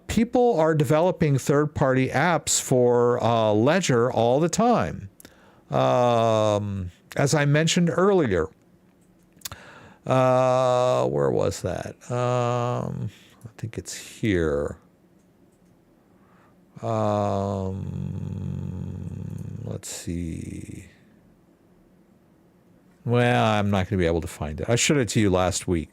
people are developing third-party apps for Ledger all the time. As I mentioned earlier, where was that? I think it's here. Let's see. Well, I'm not going to be able to find it. I showed it to you last week.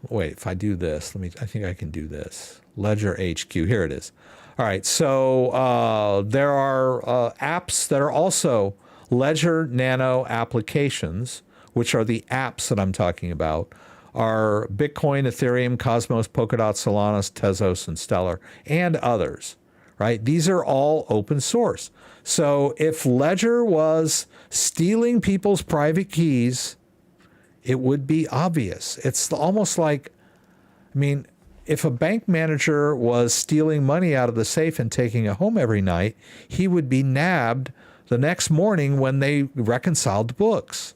Wait, if I do this, I think I can do this. Ledger HQ, here it is. All right, so there are apps that are also Ledger Nano applications, which are the apps that I'm talking about, are Bitcoin, Ethereum, Cosmos, Polkadot, Solana, Tezos, and Stellar, and others, right? These are all open source. So if Ledger was stealing people's private keys, it would be obvious. It's almost like, if a bank manager was stealing money out of the safe and taking it home every night, he would be nabbed the next morning when they reconciled the books.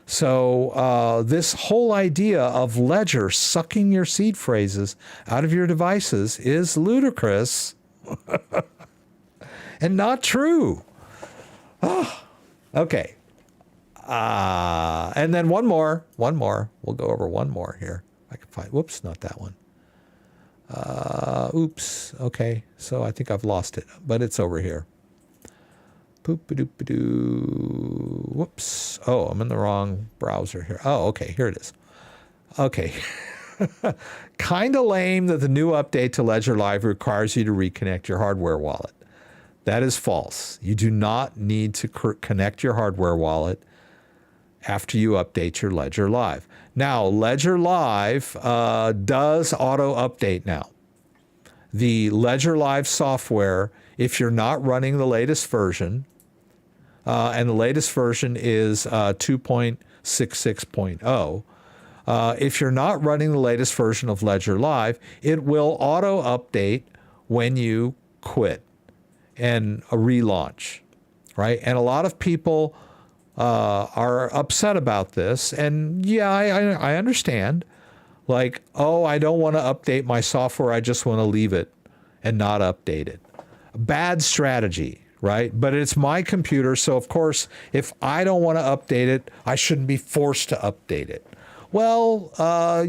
So this whole idea of Ledger sucking your seed phrases out of your devices is ludicrous and not true. Oh, okay. And then one more. We'll go over one more here. I can find, whoops, not that one. Oops. Okay. So I think I've lost it, but it's over here. Boop-a-doop-a-doo. Whoops. Oh, I'm in the wrong browser here. Oh, okay. Here it is. Okay. Kind of lame that the new update to Ledger Live requires you to reconnect your hardware wallet. That is false. You do not need to connect your hardware wallet after you update your Ledger Live. Now, Ledger Live does auto-update now. The Ledger Live software, if you're not running the latest version, and the latest version is 2.66.0, if you're not running the latest version of Ledger Live, it will auto-update when you quit and a relaunch, right? And a lot of people are upset about this. And yeah, I understand. Like, oh, I don't want to update my software. I just want to leave it and not update it. Bad strategy, right? But it's my computer. So, of course, if I don't want to update it, I shouldn't be forced to update it. Well,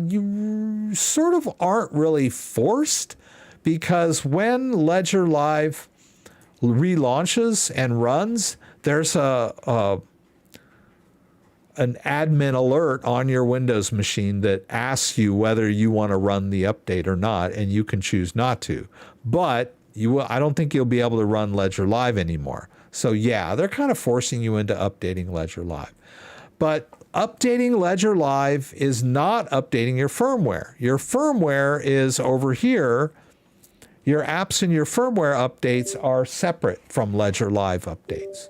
you sort of aren't really forced, because when Ledger Live relaunches and runs, there's an admin alert on your Windows machine that asks you whether you want to run the update or not, and you can choose not to. But I don't think you'll be able to run Ledger Live anymore. So yeah, they're kind of forcing you into updating Ledger Live. But updating Ledger Live is not updating your firmware. Your firmware is over here. Your apps and your firmware updates are separate from Ledger Live updates.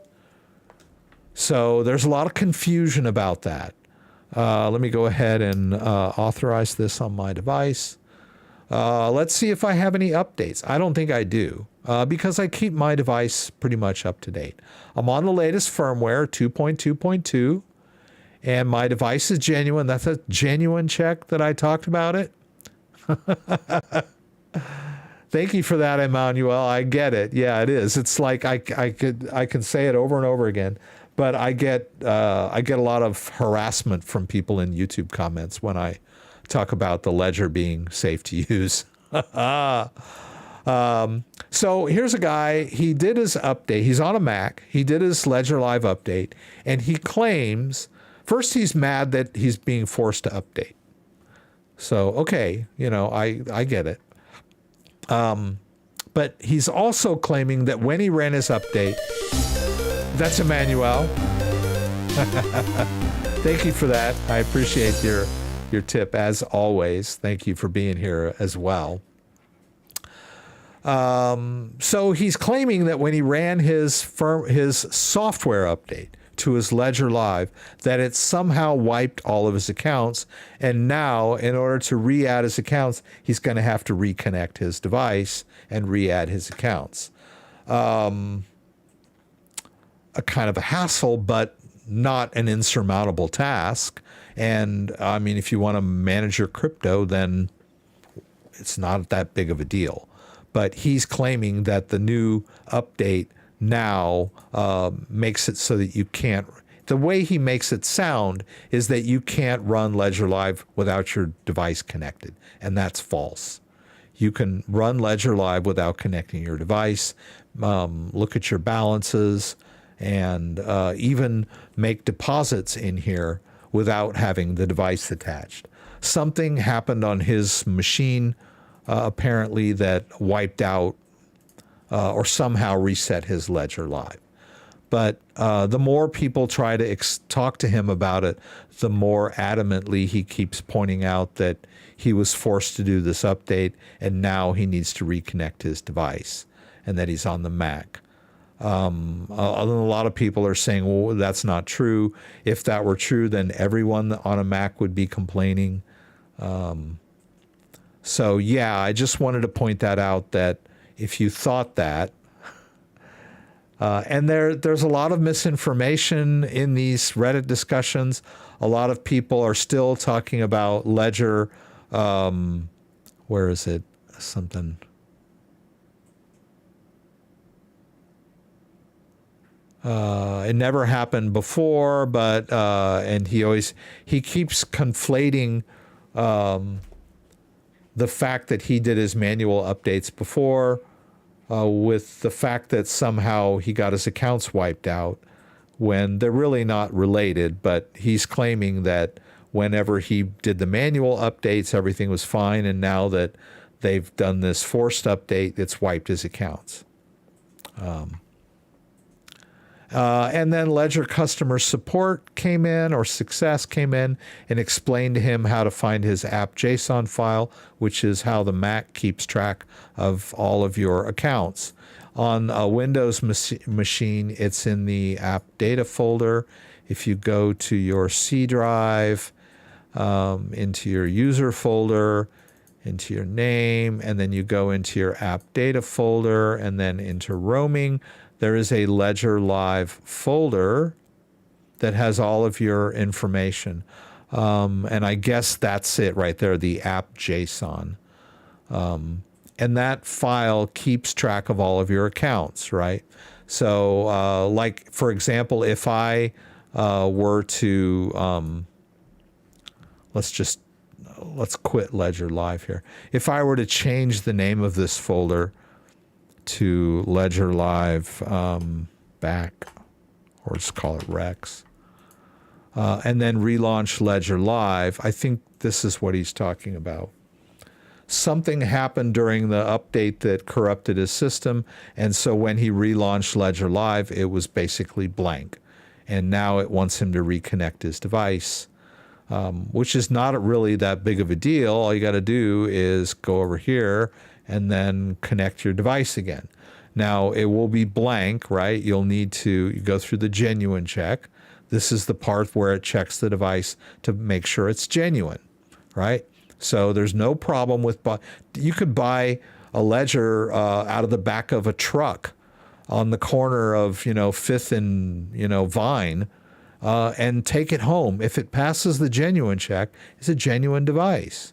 So there's a lot of confusion about that. Let me go ahead and authorize this on my device. Let's see if I have any updates. I don't think I do, because I keep my device pretty much up to date. I'm on the latest firmware, 2.2.2, and my device is genuine. That's a genuine check that I talked about it. Thank you for that, Emmanuel. I get it. Yeah, it is. It's like I can say it over and over again, but I get a lot of harassment from people in YouTube comments when I talk about the Ledger being safe to use. So here's a guy. He did his update. He's on a Mac. He did his Ledger Live update, and he claims, first he's mad that he's being forced to update. So okay, I get it. But he's also claiming that when he ran his update, that's Emmanuel. Thank you for that. I appreciate your tip as always. Thank you for being here as well. So he's claiming that when he ran his software update to his Ledger Live, that it somehow wiped all of his accounts, and now in order to re-add his accounts, he's going to have to reconnect his device and re-add his accounts. A kind of a hassle, but not an insurmountable task. And I mean, if you want to manage your crypto, then it's not that big of a deal. But he's claiming that the new update now makes it so that you can't, the way he makes it sound is that you can't run Ledger Live without your device connected, and that's false. You can run Ledger Live without connecting your device, look at your balances, and even make deposits in here without having the device attached. Something happened on his machine, apparently, that wiped out or somehow reset his Ledger Live. But the more people try to talk to him about it, the more adamantly he keeps pointing out that he was forced to do this update, and now he needs to reconnect his device, and that he's on the Mac. A lot of people are saying, well, that's not true. If that were true, then everyone on a Mac would be complaining. So yeah, I just wanted to point that out, that if you thought that, and there's a lot of misinformation in these Reddit discussions. A lot of people are still talking about Ledger. Where is it? Something. It never happened before, but and he keeps conflating the fact that he did his manual updates before with the fact that somehow he got his accounts wiped out, when they're really not related. But he's claiming that whenever he did the manual updates, everything was fine, and now that they've done this forced update, it's wiped his accounts. And then Ledger customer support came in, or success came in, and explained to him how to find his app JSON file, which is how the Mac keeps track of all of your accounts. On a Windows machine, it's in the app data folder. If you go to your C drive, into your user folder, into your name, and then you go into your app data folder, and then into roaming, there is a Ledger Live folder that has all of your information. And I guess that's it right there, the app JSON. And that file keeps track of all of your accounts, right? So like, for example, if I were to, let's quit Ledger Live here. If I were to change the name of this folder to Ledger Live back, or just call it Rex, and then relaunch Ledger Live, I think this is what he's talking about. Something happened during the update that corrupted his system, and so when he relaunched Ledger Live, it was basically blank. And now it wants him to reconnect his device, which is not really that big of a deal. All you got to do is go over here and then connect your device again. Now, it will be blank, right? You'll need to go through the genuine check. This is the part where it checks the device to make sure it's genuine, right? So there's no problem with, you could buy a Ledger out of the back of a truck on the corner of, 5th and, Vine, and take it home. If it passes the genuine check, it's a genuine device.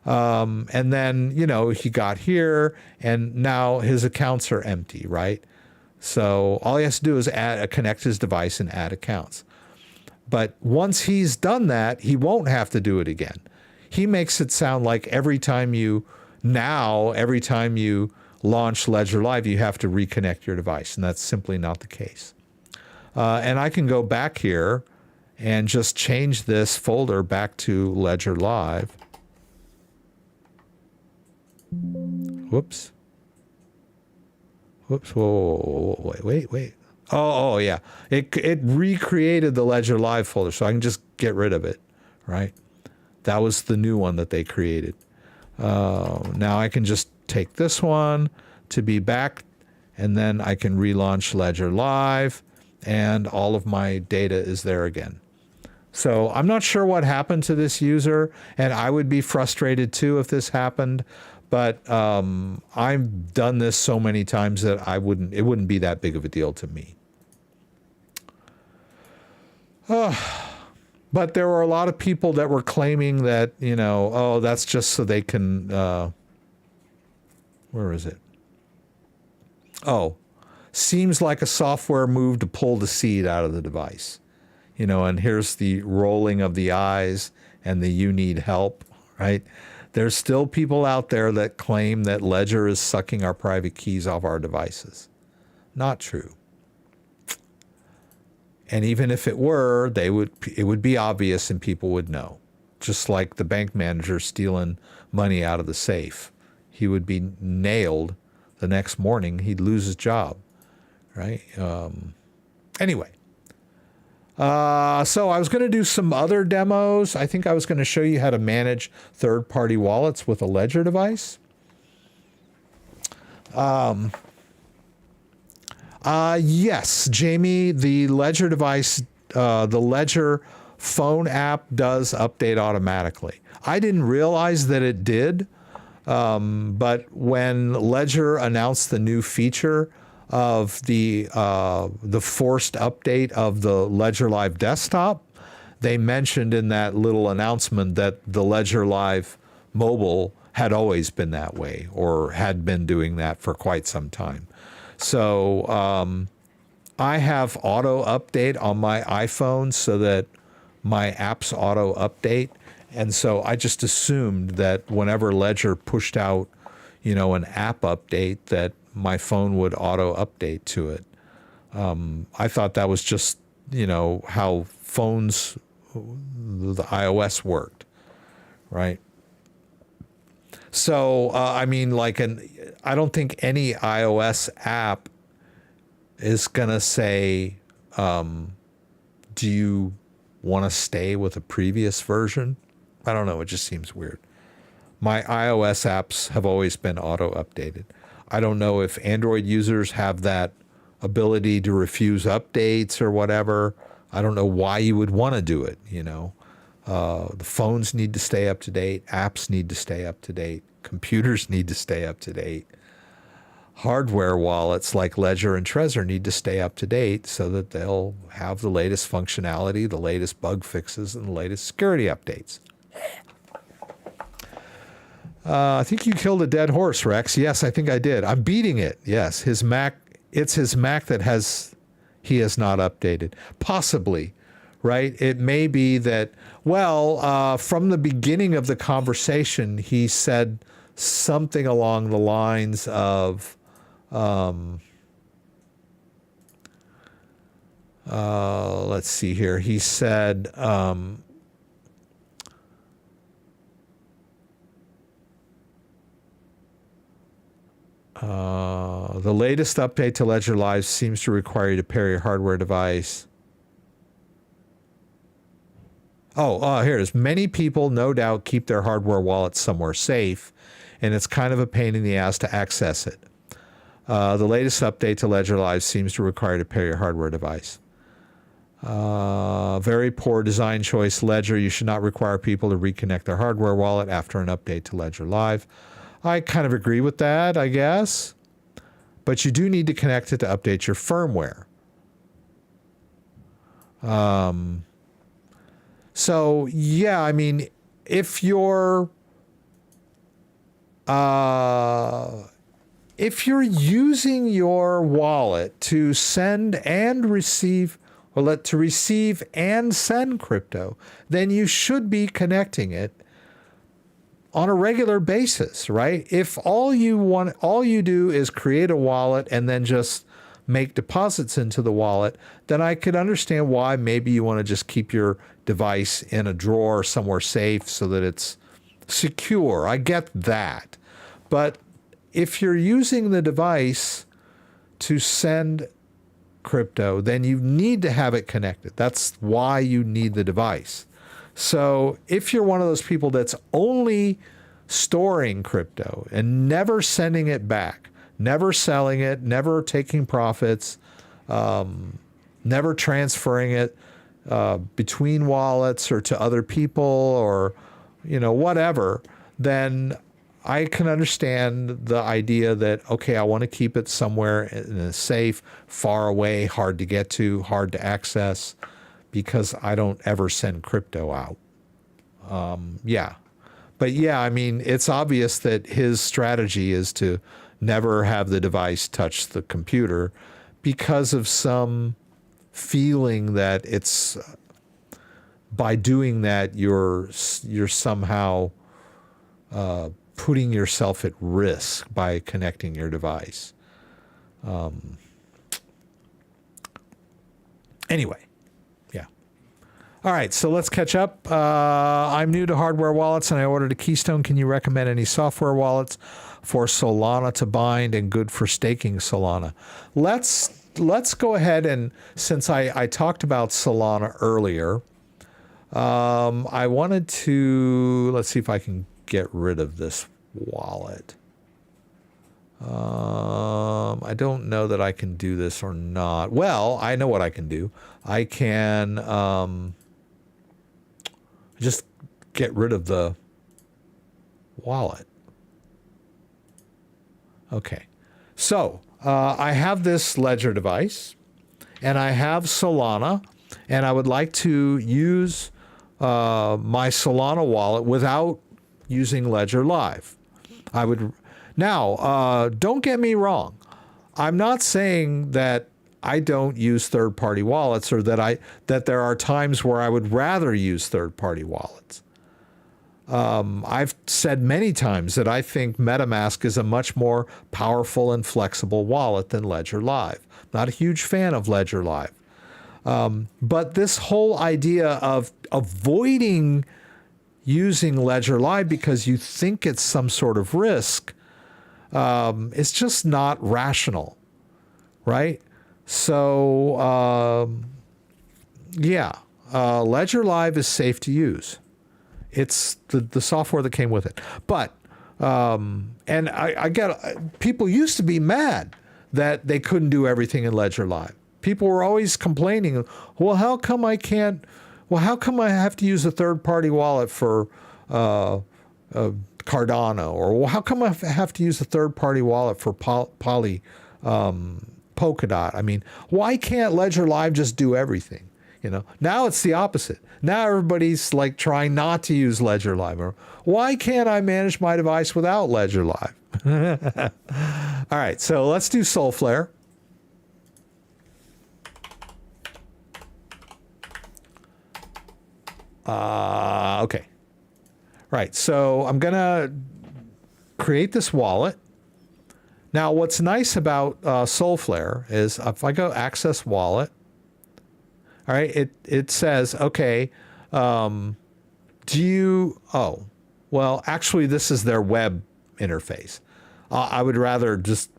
And then, he got here, and now his accounts are empty, right? So all he has to do is connect his device and add accounts. But once he's done that, he won't have to do it again. He makes it sound like every time you launch Ledger Live, you have to reconnect your device, and that's simply not the case. And I can go back here and just change this folder back to Ledger Live. Whoops. Whoa, wait. Oh, yeah. It recreated the Ledger Live folder, so I can just get rid of it, right? That was the new one that they created. Now I can just take this one to be back, and then I can relaunch Ledger Live, and all of my data is there again. So I'm not sure what happened to this user, and I would be frustrated too if this happened. But I've done this so many times that it wouldn't be that big of a deal to me. But there were a lot of people that were claiming that, that's just so they can, where is it? Oh, seems like a software move to pull the seed out of the device. And here's the rolling of the eyes and the "you need help," right? There's still people out there that claim that Ledger is sucking our private keys off our devices. Not true. And even if it were, it would be obvious and people would know. Just like the bank manager stealing money out of the safe. He would be nailed the next morning. He'd lose his job, right? Anyway. So I was going to do some other demos. I think I was going to show you how to manage third-party wallets with a Ledger device. Yes, Jamie, the Ledger device, the Ledger phone app does update automatically. I didn't realize that it did, but when Ledger announced the new feature of the forced update of the Ledger Live desktop, they mentioned in that little announcement that the Ledger Live mobile had always been that way, or had been doing that for quite some time. So I have auto update on my iPhone so that my apps auto update. And so I just assumed that whenever Ledger pushed out, an app update, that my phone would auto update to it. I thought that was just, how phones, the iOS worked, right? So, I don't think any iOS app is going to say, do you want to stay with a previous version? I don't know. It just seems weird. My iOS apps have always been auto updated. I don't know if Android users have that ability to refuse updates or whatever. I don't know why you would want to do it. The phones need to stay up to date. Apps need to stay up to date. Computers need to stay up to date. Hardware wallets like Ledger and Trezor need to stay up to date so that they'll have the latest functionality, the latest bug fixes, and the latest security updates. I think you killed a dead horse, Rex. Yes, I think I did. I'm beating it. Yes, his Mac. It's his Mac that he has not updated. Possibly, right? It may be that, from the beginning of the conversation, he said something along the lines of, let's see here. He said, the latest update to Ledger Live seems to require you to pair your hardware device. Here it is. Many people, no doubt, keep their hardware wallets somewhere safe, and it's kind of a pain in the ass to access it. The latest update to Ledger Live seems to require you to pair your hardware device. Very poor design choice, Ledger. You should not require people to reconnect their hardware wallet after an update to Ledger Live. I kind of agree with that, I guess. But you do need to connect it to update your firmware. So, yeah, I mean, if you're using your wallet to send and receive, or to receive and send crypto, then you should be connecting it on a regular basis, right? If all you do is create a wallet and then just make deposits into the wallet, then I could understand why maybe you want to just keep your device in a drawer somewhere safe so that it's secure. I get that. But if you're using the device to send crypto, then you need to have it connected. That's why you need the device. So if you're one of those people that's only storing crypto and never sending it back, never selling it, never taking profits, never transferring it between wallets or to other people or, whatever, then I can understand the idea that, okay, I want to keep it somewhere in a safe, far away, hard to get to, hard to access, because I don't ever send crypto out. But yeah, I mean, it's obvious that his strategy is to never have the device touch the computer because of some feeling that it's, by doing that, you're somehow putting yourself at risk by connecting your device. Anyway. All right, so let's catch up. I'm new to hardware wallets and I ordered a Keystone. Can you recommend any software wallets for Solana to bind and good for staking Solana? Let's go ahead and, since I talked about Solana earlier, I wanted to, let's see if I can get rid of this wallet. I don't know that I can do this or not. Well, I know what I can do. I can, Just get rid of the wallet. Okay. So I have this Ledger device, and I have Solana, and I would like to use my Solana wallet without using Ledger Live. I would now. Don't get me wrong. I'm not saying that I don't use third-party wallets, or that there are times where I would rather use third-party wallets. I've said many times that I think MetaMask is a much more powerful and flexible wallet than Ledger Live. Not a huge fan of Ledger Live. But this whole idea of avoiding using Ledger Live because you think it's some sort of risk, it's just not rational, right? So, Ledger Live is safe to use. It's the software that came with it. But, and I get, people used to be mad that they couldn't do everything in Ledger Live. People were always complaining, well, how come I have to use a third-party wallet for Cardano? Or how come I have to use a third-party wallet for Polkadot? I mean, why can't Ledger Live just do everything? You know, now it's the opposite. Now everybody's like trying not to use Ledger Live. Or, why can't I manage my device without Ledger Live? All right, so let's do Solflare. Okay. Right, so I'm going to create this wallet. Now, what's nice about Solflare is if I go access wallet, all right, it says, okay, well, actually, this is their web interface. I would rather just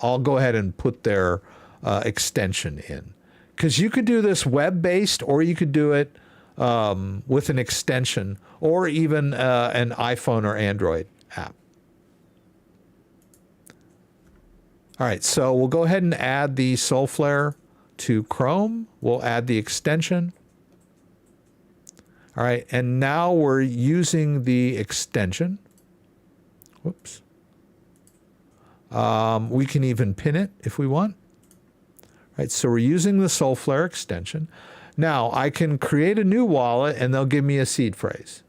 I'll go ahead and put their extension in. Because you could do this web-based, or you could do it with an extension, or even an iPhone or Android app. All right, so we'll go ahead and add the Solflare to Chrome. We'll add the extension. All right, and now we're using the extension. Whoops. We can even pin it if we want. All right, so we're using the Solflare extension. Now, I can create a new wallet, and they'll give me a seed phrase.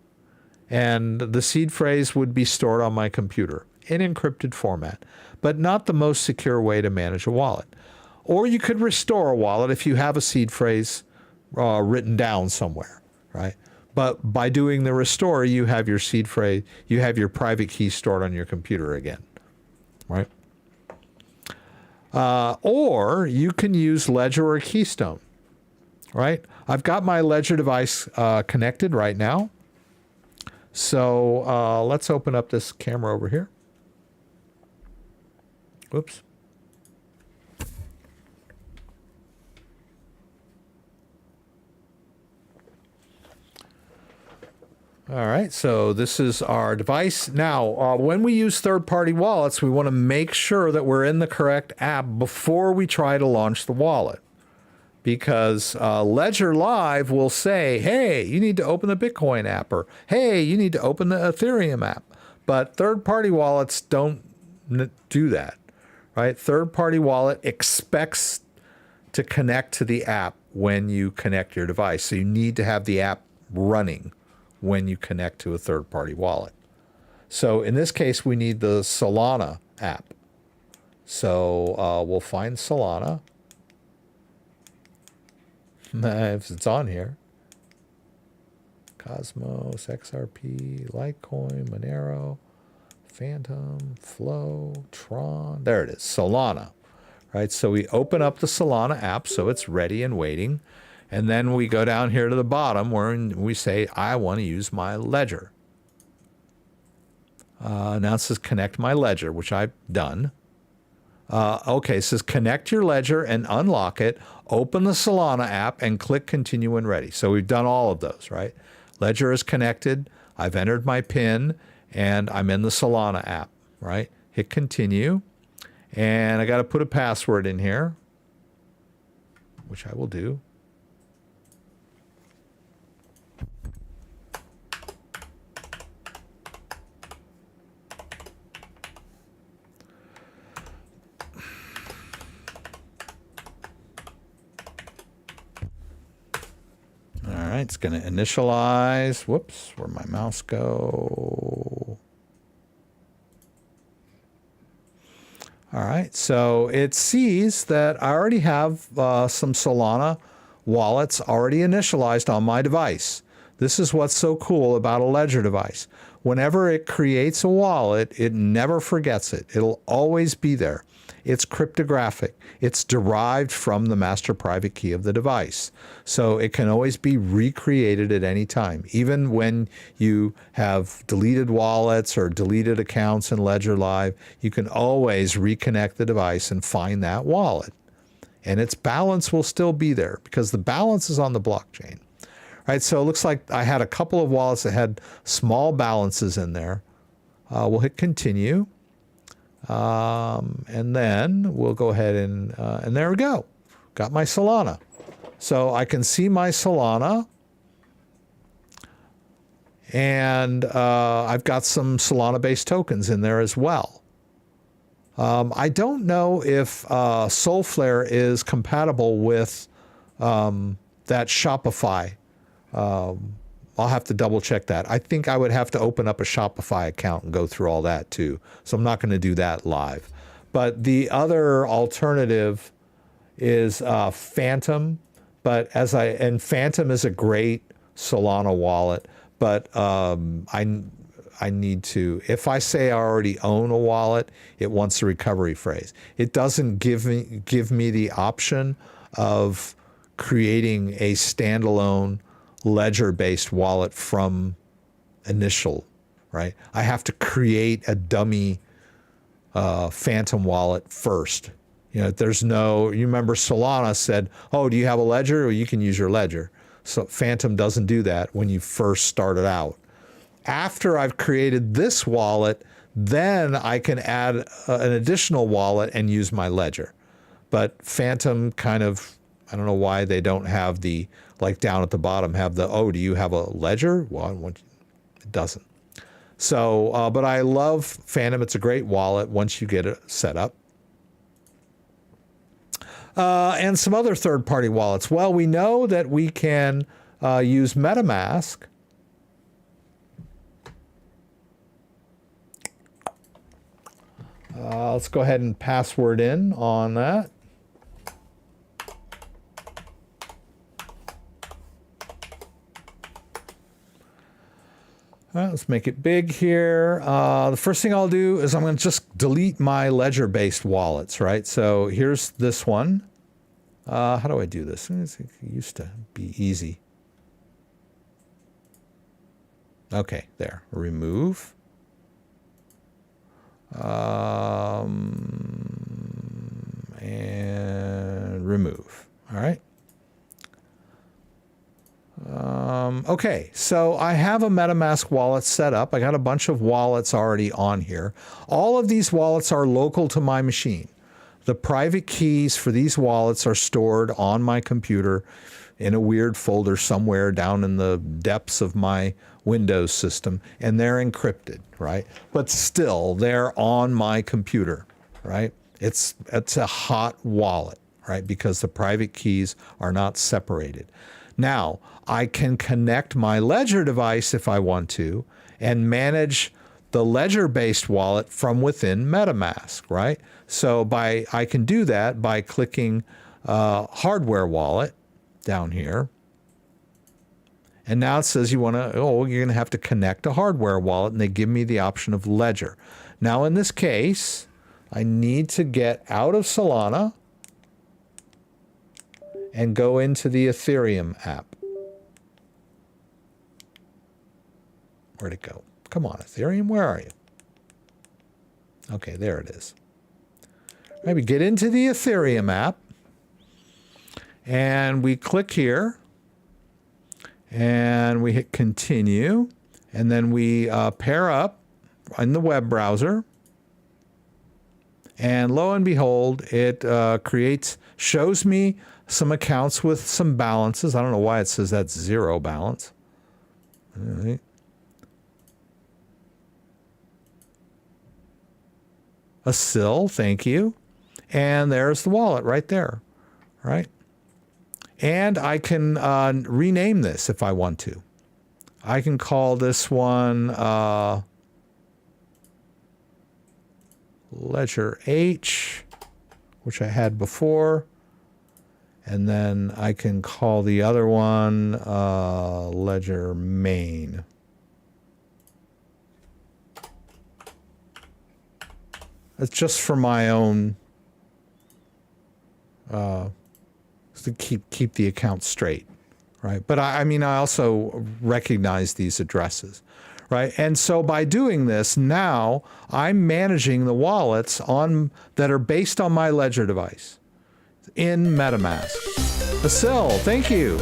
And the seed phrase would be stored on my computer in encrypted format, but not the most secure way to manage a wallet. Or you could restore a wallet if you have a seed phrase written down somewhere, right? But by doing the restore, you have your seed phrase, you have your private key stored on your computer again, right? Or you can use Ledger or Keystone, right? I've got my Ledger device connected right now. So let's open up this camera over here. Whoops. All right, so this is our device. Now, when we use third-party wallets, we want to make sure that we're in the correct app before we try to launch the wallet. Because Ledger Live will say, hey, you need to open the Bitcoin app, or hey, you need to open the Ethereum app. But third-party wallets don't do that, right? Third-party wallet expects to connect to the app when you connect your device. So you need to have the app running when you connect to a third-party wallet. So in this case, we need the Solana app. So we'll find Solana. If it's on here. Cosmos, XRP, Litecoin, Monero, Phantom, Flow, Tron. There it is, Solana. Right, so we open up the Solana app so it's ready and waiting. And then we go down here to the bottom where we say, I want to use my Ledger. Now it says connect my Ledger, which I've done. Okay, it says connect your Ledger and unlock it. Open the Solana app and click continue when ready. So we've done all of those, right? Ledger is connected. I've entered my PIN and I'm in the Solana app, right? Hit continue. And I got to put a password in here, which I will do. right, it's going to initialize. Whoops, where'd my mouse go? All right, so it sees that I already have some Solana wallets already initialized on my device. This is what's so cool about a Ledger device. Whenever it creates a wallet, it never forgets it. It'll always be there. It's cryptographic. It's derived from the master private key of the device. So it can always be recreated at any time. Even when you have deleted wallets or deleted accounts in Ledger Live, you can always reconnect the device and find that wallet. And its balance will still be there because the balance is on the blockchain. All right, so it looks like I had a couple of wallets that had small balances in there. We'll hit continue. And then we'll go ahead and there we go. Got my Solana. So I can see my Solana. And I've got some Solana-based tokens in there as well. I don't know if Solflare is compatible with that Shopify. I'll have to double check that. I think I would have to open up a Shopify account and go through all that too. So I'm not going to do that live. But the other alternative is Phantom. And Phantom is a great Solana wallet. But I need to, if I say I already own a wallet, it wants a recovery phrase. It doesn't give me the option of creating a standalone Ledger-based wallet from initial, right? I have to create a dummy Phantom wallet first. You know, you remember Solana said, oh, do you have a Ledger? Well, you can use your Ledger. So Phantom doesn't do that when you first started out. After I've created this wallet, then I can add an additional wallet and use my Ledger. But Phantom kind of, I don't know why they don't have the, like down at the bottom, have the, oh, do you have a Ledger? Well, it doesn't. So, but I love Phantom. It's a great wallet once you get it set up. And some other third-party wallets. Well, we know that we can use MetaMask. Let's go ahead and password in on that. All right, let's make it big here. The first thing I'll do is I'm going to just delete my Ledger-based wallets, right? So here's this one. How do I do this? It used to be easy. Okay, there. Remove. And remove. All right. Okay, so I have a MetaMask wallet set up. I got a bunch of wallets already on here. All of these wallets are local to my machine. The private keys for these wallets are stored on my computer in a weird folder somewhere down in the depths of my Windows system, and they're encrypted, right? But still, they're on my computer, right? It's a hot wallet, right? Because the private keys are not separated. Now, I can connect my Ledger device if I want to and manage the Ledger-based wallet from within MetaMask, right? So I can do that by clicking hardware wallet down here. And now it says you're going to have to connect a hardware wallet, and they give me the option of Ledger. Now, in this case, I need to get out of Solana and go into the Ethereum app. Where'd it go? Come on, Ethereum, where are you? Okay, there it is. Maybe get into the Ethereum app, and we click here, and we hit continue, and then we pair up in the web browser, and lo and behold, it shows me some accounts with some balances. I don't know why it says that's zero balance. All right. A SIL, thank you. And there's the wallet right there, right? And I can rename this if I want to. I can call this one Ledger H, which I had before. And then I can call the other one Ledger Main. It's just for my own, to keep the account straight, right? But I mean, I also recognize these addresses, right? And so by doing this, now I'm managing the wallets that are based on my Ledger device in MetaMask. Asil, thank you.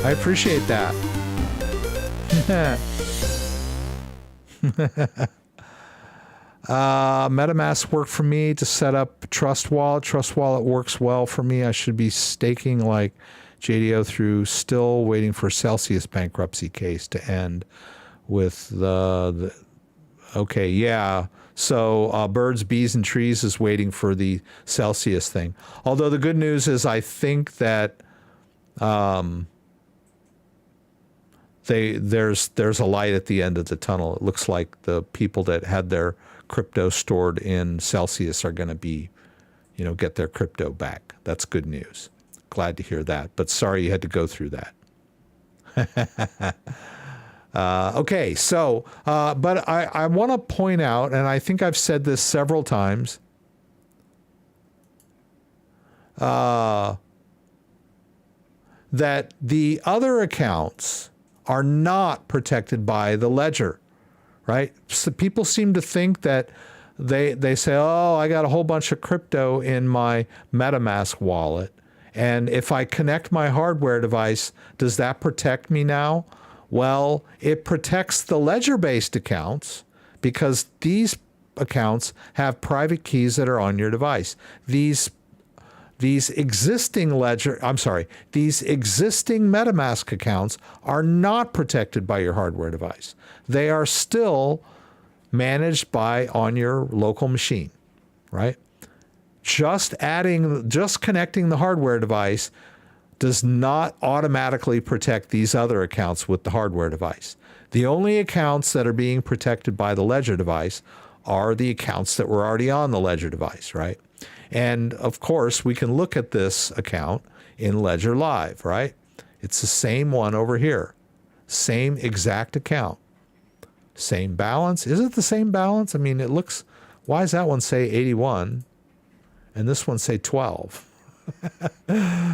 I appreciate that. MetaMask worked for me to set up Trust Wallet. Trust Wallet works well for me. I should be staking like JDO through, still waiting for Celsius bankruptcy case to end with the okay, yeah. So Birds, Bees, and Trees is waiting for the Celsius thing. Although the good news is I think that there's a light at the end of the tunnel. It looks like the people that had their crypto stored in Celsius are going to be, get their crypto back. That's good news. Glad to hear that. But sorry you had to go through that. Okay, so, but I want to point out, and I think I've said this several times, that the other accounts are not protected by the ledger, right? So people seem to think that they say, oh, I got a whole bunch of crypto in my MetaMask wallet, and if I connect my hardware device, does that protect me now? Well, it protects the ledger-based accounts because these accounts have private keys that are on your device. These existing these existing MetaMask accounts are not protected by your hardware device. They are still managed on your local machine, right? Just connecting the hardware device does not automatically protect these other accounts with the hardware device. The only accounts that are being protected by the Ledger device are the accounts that were already on the Ledger device, right? And of course, we can look at this account in Ledger Live, right? It's the same one over here. Same exact account. Same balance. Is it the same balance? I mean, it looks, why does that one say 81 and this one say 12?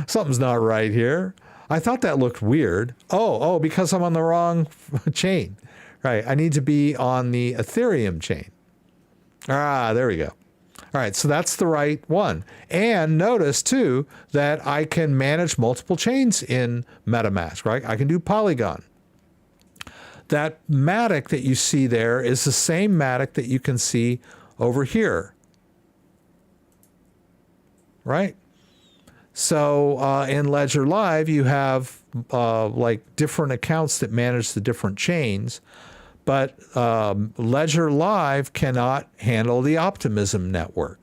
Something's not right here. I thought that looked weird. Oh, because I'm on the wrong chain. Right. I need to be on the Ethereum chain. There we go. All right. So that's the right one. And notice too that I can manage multiple chains in MetaMask, right? I can do Polygon. That Matic that you see there is the same Matic that you can see over here. Right? So in Ledger Live, you have like different accounts that manage the different chains, but Ledger Live cannot handle the Optimism network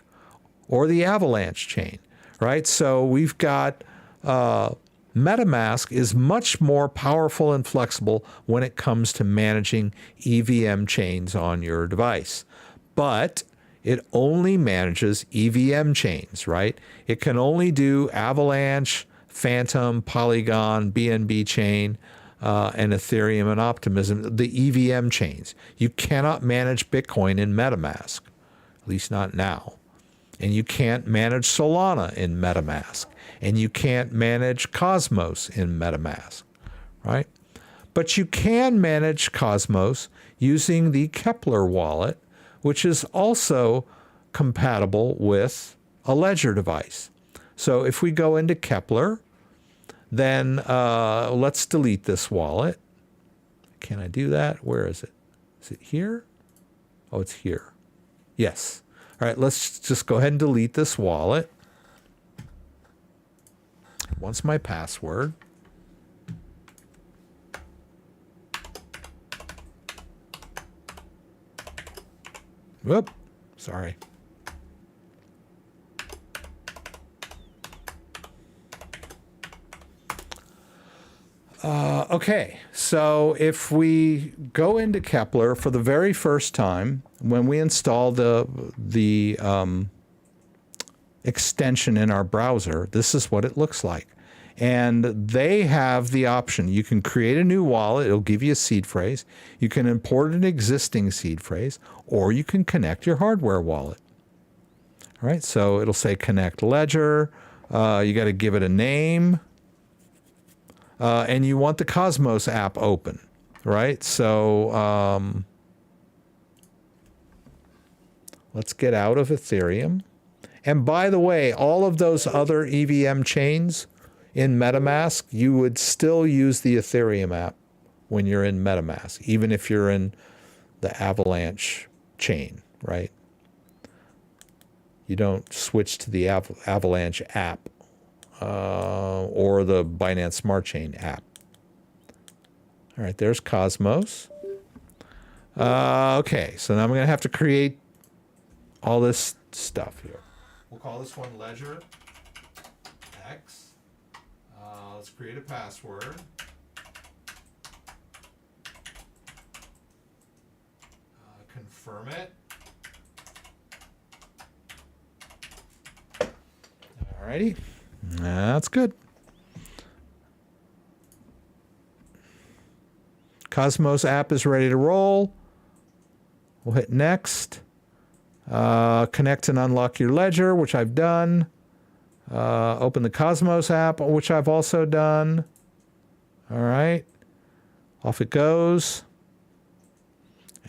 or the Avalanche chain, right? So we've got MetaMask is much more powerful and flexible when it comes to managing EVM chains on your device, but it only manages EVM chains, right? It can only do Avalanche, Phantom, Polygon, BNB chain, and Ethereum and Optimism, the EVM chains. You cannot manage Bitcoin in MetaMask, at least not now. And you can't manage Solana in MetaMask. And you can't manage Cosmos in MetaMask, right? But you can manage Cosmos using the Kepler wallet, which is also compatible with a Ledger device. So if we go into Kepler, then let's delete this wallet. Can I do that? Where is it? Is it here? Oh, it's here. Yes. All right, let's just go ahead and delete this wallet. Once my password. Whoop, sorry. Okay, so if we go into Kepler for the very first time, when we install the extension in our browser, this is what it looks like. And they have the option. You can create a new wallet. It'll give you a seed phrase. You can import an existing seed phrase, or you can connect your hardware wallet. All right, so it'll say connect Ledger. You got to give it a name. And you want the Cosmos app open, right? So let's get out of Ethereum. And by the way, all of those other EVM chains in MetaMask, you would still use the Ethereum app when you're in MetaMask, even if you're in the Avalanche chain, right? You don't switch to the Avalanche app or the Binance Smart Chain app. All right, there's Cosmos. Okay, so now I'm going to have to create all this stuff here. We'll call this one Ledger X. Let's create a password. Confirm it. Alrighty, that's good. Cosmos app is ready to roll. We'll hit next. Connect and unlock your ledger, which I've done. Open the Cosmos app, which I've also done. All right. Off it goes.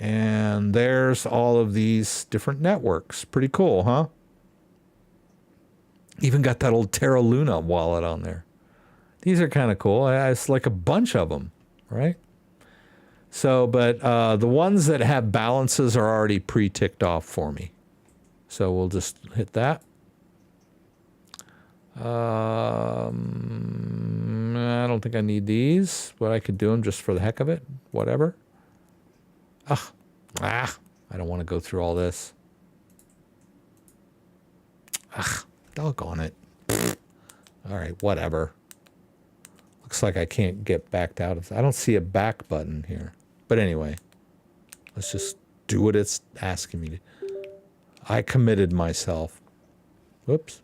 And there's all of these different networks. Pretty cool, huh? Even got that old Terra Luna wallet on there. These are kind of cool. It's like a bunch of them, right? So, but the ones that have balances are already pre-ticked off for me. So we'll just hit that. I don't think I need these, but I could do them just for the heck of it. Whatever. I don't want to go through all this. Doggone it. All right, whatever. Looks like I can't get backed out of. I don't see a back button here. But anyway, let's just do what it's asking me to. I committed myself. Whoops.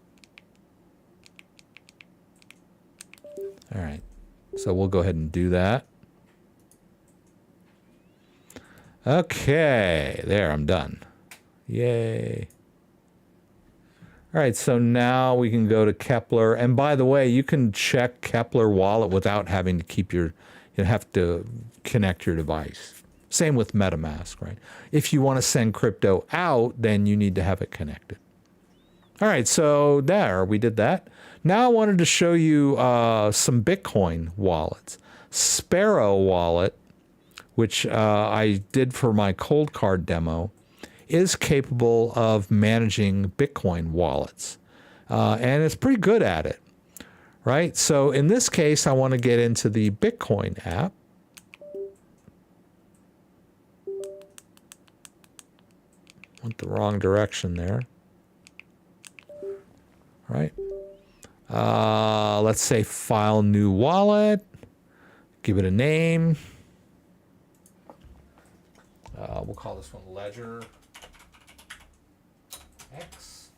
All right. So we'll go ahead and do that. Okay. There, I'm done. Yay. All right, so now we can go to Kepler. And by the way, you can check Kepler wallet without having to keep you have to connect your device. Same with MetaMask, right? If you want to send crypto out, then you need to have it connected. All right, so there, we did that. Now I wanted to show you some Bitcoin wallets. Sparrow wallet, which I did for my cold card demo, is capable of managing Bitcoin wallets. And it's pretty good at it, right? So in this case, I want to get into the Bitcoin app. Went the wrong direction there. Right. Let's say file new wallet. Give it a name. We'll call this one Ledger X.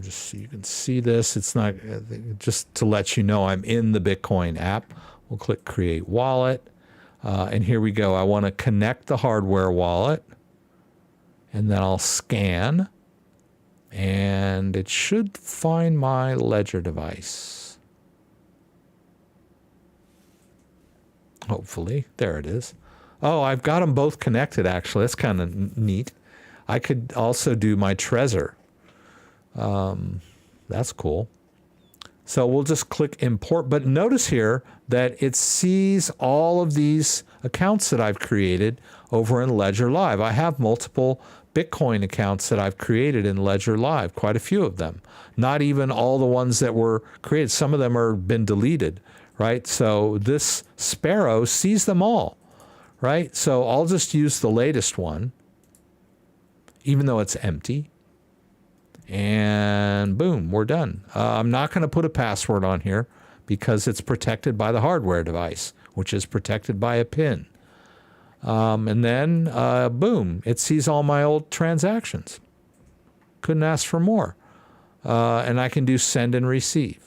Just so you can see this. It's not just to let you know I'm in the Bitcoin app. We'll click Create Wallet. And here we go. I want to connect the hardware wallet. And then I'll scan. And it should find my Ledger device. Hopefully. There it is. Oh, I've got them both connected, actually. That's kind of neat. I could also do my Trezor. That's cool. So we'll just click import. But notice here that it sees all of these accounts that I've created over in Ledger Live. I have multiple Bitcoin accounts that I've created in Ledger Live, quite a few of them. Not even all the ones that were created. Some of them are been deleted, right? So this Sparrow sees them all, right? So I'll just use the latest one, even though it's empty. And boom, we're done. I'm not going to put a password on here because it's protected by the hardware device, which is protected by a PIN. And then, boom, it sees all my old transactions. Couldn't ask for more. And I can do send and receive.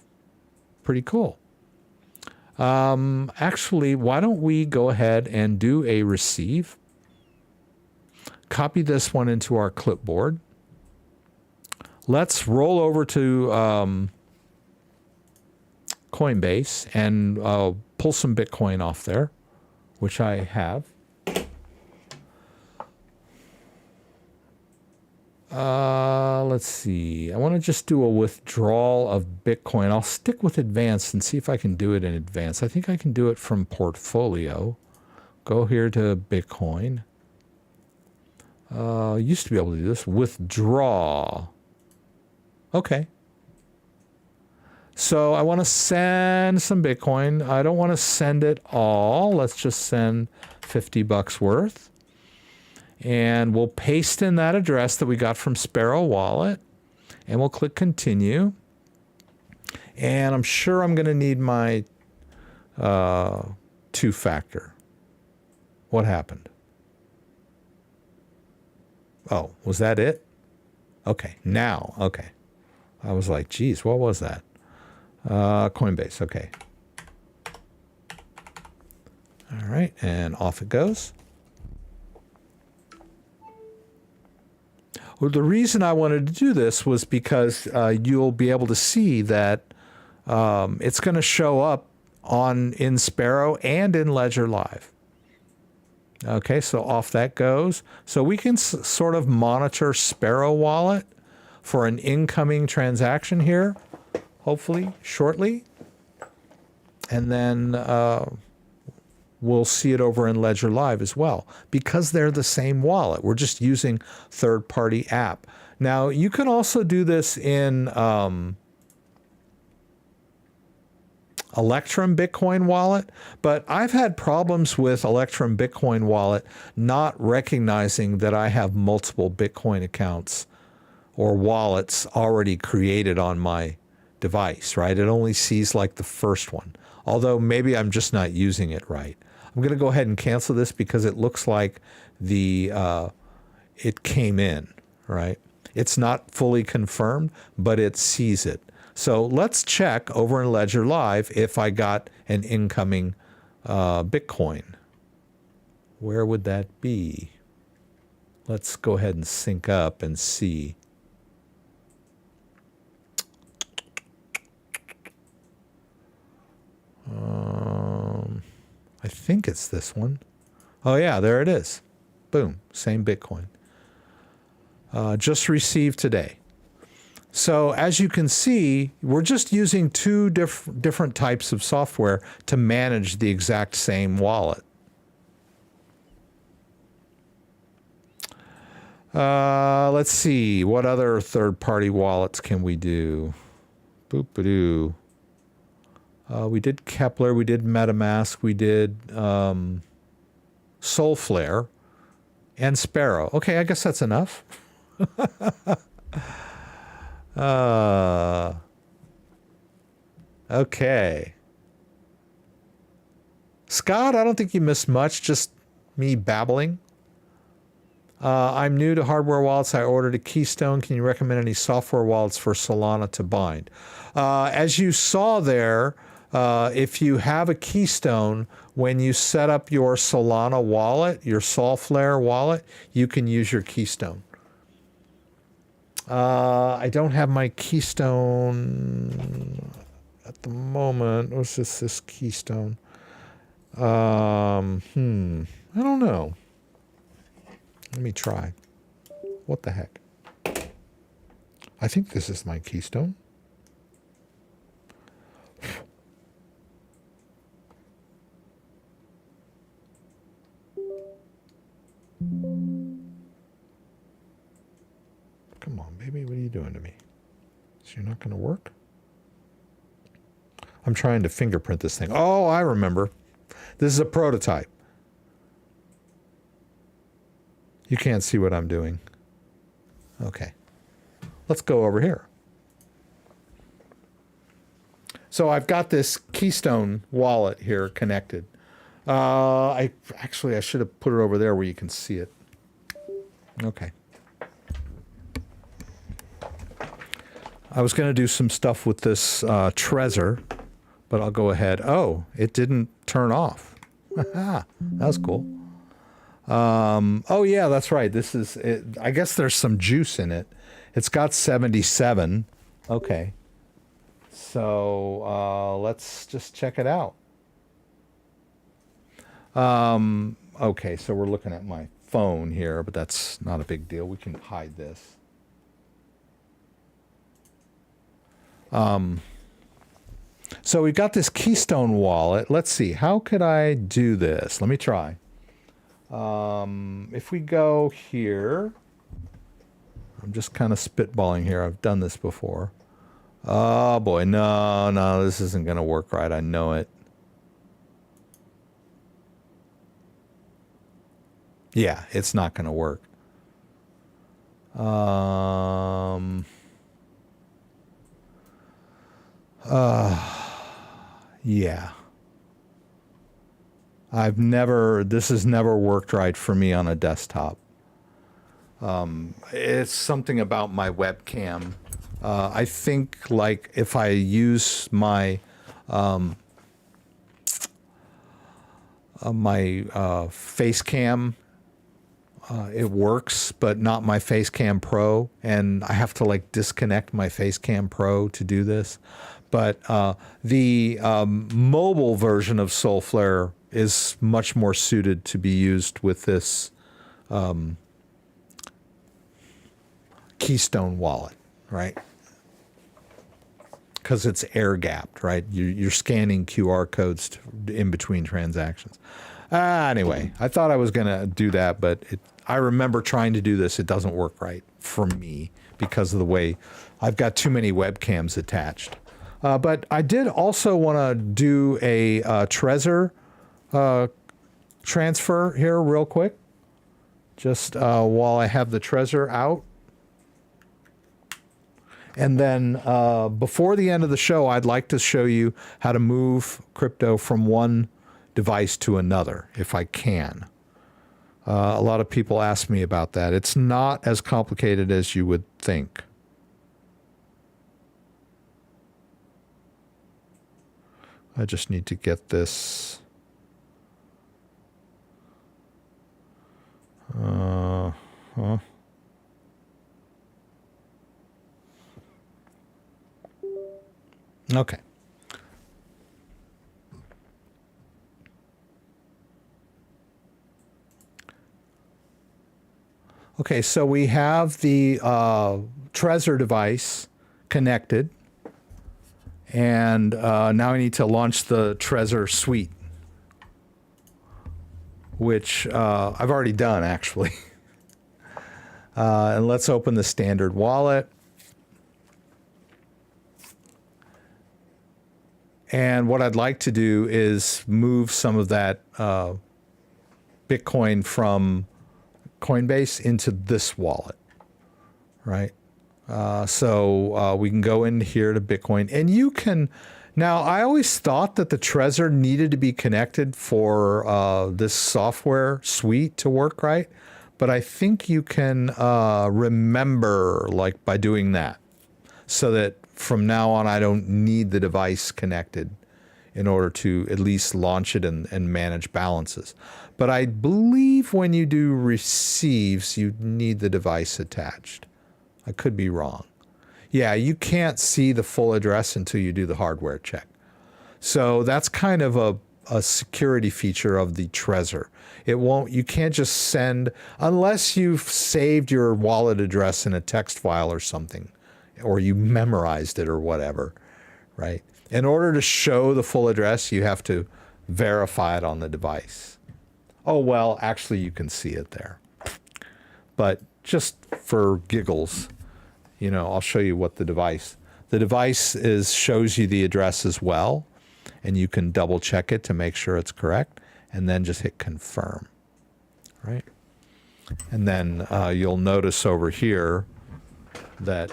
Pretty cool. Actually, why don't we go ahead and do a receive? Copy this one into our clipboard. Let's roll over to Coinbase and pull some Bitcoin off there, which I have. Let's see. I want to just do a withdrawal of Bitcoin. I'll stick with advanced and see if I can do it in advance. I think I can do it from portfolio. Go here to Bitcoin. Used to be able to do this. Withdraw. Okay. So I want to send some Bitcoin. I don't want to send it all. Let's just send $50 worth. And we'll paste in that address that we got from Sparrow Wallet. And we'll click continue. And I'm sure I'm going to need my two-factor. What happened? Oh, was that it? Okay, now, okay. I was like, geez, what was that? Coinbase, okay. All right, and off it goes. Well, the reason I wanted to do this was because you'll be able to see that it's going to show up in Sparrow and in Ledger Live. Okay, so off that goes. So we can sort of monitor Sparrow Wallet for an incoming transaction here, hopefully shortly. And then we'll see it over in Ledger Live as well, because they're the same wallet. We're just using third-party app. Now, you can also do this in Electrum Bitcoin wallet, but I've had problems with Electrum Bitcoin wallet not recognizing that I have multiple Bitcoin accounts or wallets already created on my device, right? It only sees like the first one, although maybe I'm just not using it right. I'm going to go ahead and cancel this because it looks like it came in, right? It's not fully confirmed, but it sees it. So let's check over in Ledger Live if I got an incoming Bitcoin. Where would that be? Let's go ahead and sync up and see. I think it's this one. Oh yeah, there it is. Boom, same Bitcoin. Just received today. So as you can see, we're just using two different types of software to manage the exact same wallet. Let's see, what other third-party wallets can we do? Boop-a-doo. We did Kepler, we did Metamask, we did Solflare, and Sparrow. Okay, I guess that's enough. Okay. Scott, I don't think you missed much, just me babbling. I'm new to hardware wallets. I ordered a Keystone. Can you recommend any software wallets for Solana to bind? As you saw there, if you have a Keystone, when you set up your Solana wallet, your Solflare wallet, you can use your Keystone. I don't have my Keystone at the moment. What's this Keystone? I don't know. Let me try. What the heck? I think this is my Keystone. Come on, baby, what are you doing to me? So you're not going to work? I'm trying to fingerprint this thing. Oh, I remember. This is a prototype. You can't see what I'm doing. Okay. let's go over here. So I've got this Keystone wallet here connected. I should have put it over there where you can see it. Okay. I was going to do some stuff with this Trezor, but I'll go ahead. Oh, it didn't turn off. That was cool. Oh yeah, that's right. This is it. I guess there's some juice in it. It's got 77. Okay. So let's just check it out. Okay, so we're looking at my phone here, but that's not a big deal. We can hide this. So we've got this Keystone wallet. Let's see, how could I do this? Let me try. If we go here, I'm just kind of spitballing here. I've done this before. Oh boy, no, this isn't going to work right. I know it. Yeah, it's not going to work. Yeah. This has never worked right for me on a desktop. It's something about my webcam. I think like if I use my face cam, it works, but not my Facecam Pro, and I have to like disconnect my Facecam Pro to do this. But the mobile version of Solflare is much more suited to be used with this Keystone wallet, right? Because it's air gapped, right? You're scanning QR codes in between transactions. Anyway, I thought I was going to do that, but I remember trying to do this. It doesn't work right for me because of the way I've got too many webcams attached. But I did also want to do a Trezor transfer here real quick, just while I have the Trezor out. And then before the end of the show, I'd like to show you how to move crypto from one device to another, if I can. A lot of people ask me about that. It's not as complicated as you would think. I just need to get this. Okay. Okay, so we have the Trezor device connected, and now I need to launch the Trezor suite, which I've already done actually. And let's open the standard wallet. And what I'd like to do is move some of that Bitcoin from Coinbase into this wallet, right? So we can go in here to Bitcoin, and you can. Now, I always thought that the Trezor needed to be connected for this software suite to work right, but I think you can remember like by doing that, so that from now on I don't need the device connected in order to at least launch it and manage balances. But I believe when you do receives, you need the device attached. I could be wrong. Yeah, you can't see the full address until you do the hardware check. So that's kind of a security feature of the Trezor. You can't just send, unless you've saved your wallet address in a text file or something, or you memorized it or whatever, right? In order to show the full address, you have to verify it on the device. Oh, well, actually you can see it there. But just for giggles, you know, I'll show you what the device shows you the address as well, and you can double check it to make sure it's correct, and then just hit confirm, right? And then you'll notice over here that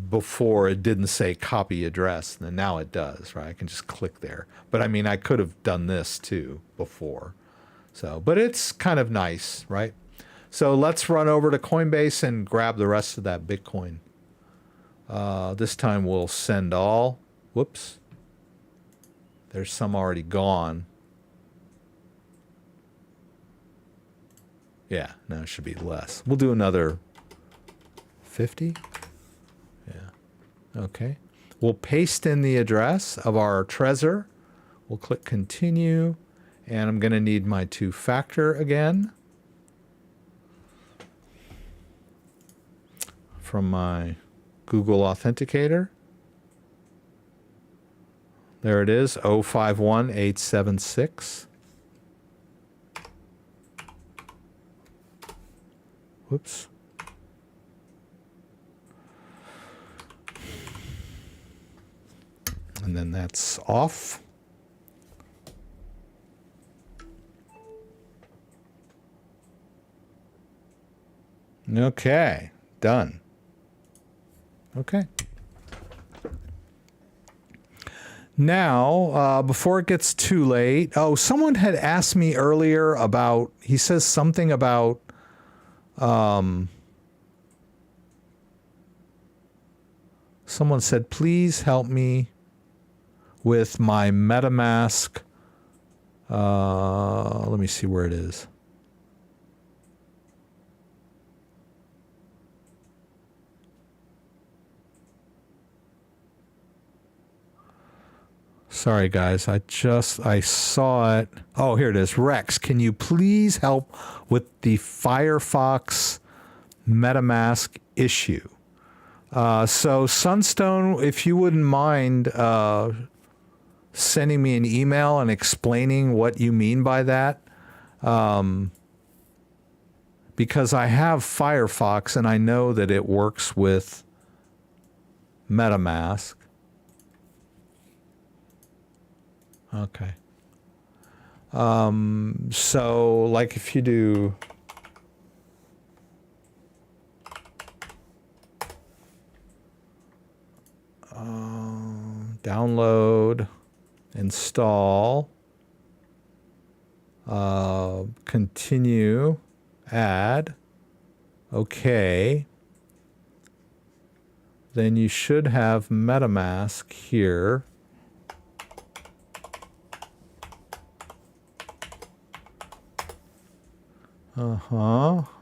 before it didn't say copy address, and now it does, right? I can just click there. But I mean, I could have done this too before. So, but it's kind of nice, right? So let's run over to Coinbase and grab the rest of that Bitcoin. This time we'll send all. Whoops. There's some already gone. Yeah, no, it should be less. We'll do another 50. Yeah. Okay. We'll paste in the address of our Trezor. We'll click continue. And I'm going to need my two-factor again. From my Google Authenticator. There it is, 051876. Whoops. And then that's off. Okay, done. Okay. Now, before it gets too late, someone had asked me earlier about, he says something about, someone said, please help me with my MetaMask. Let me see where it is. Sorry, guys. I saw it. Oh, here it is. Rex, can you please help with the Firefox Metamask issue? So Sunstone, if you wouldn't mind sending me an email and explaining what you mean by that. Because I have Firefox and I know that it works with MetaMask. Okay. So like if you do download, install, continue, add, okay, then you should have MetaMask here.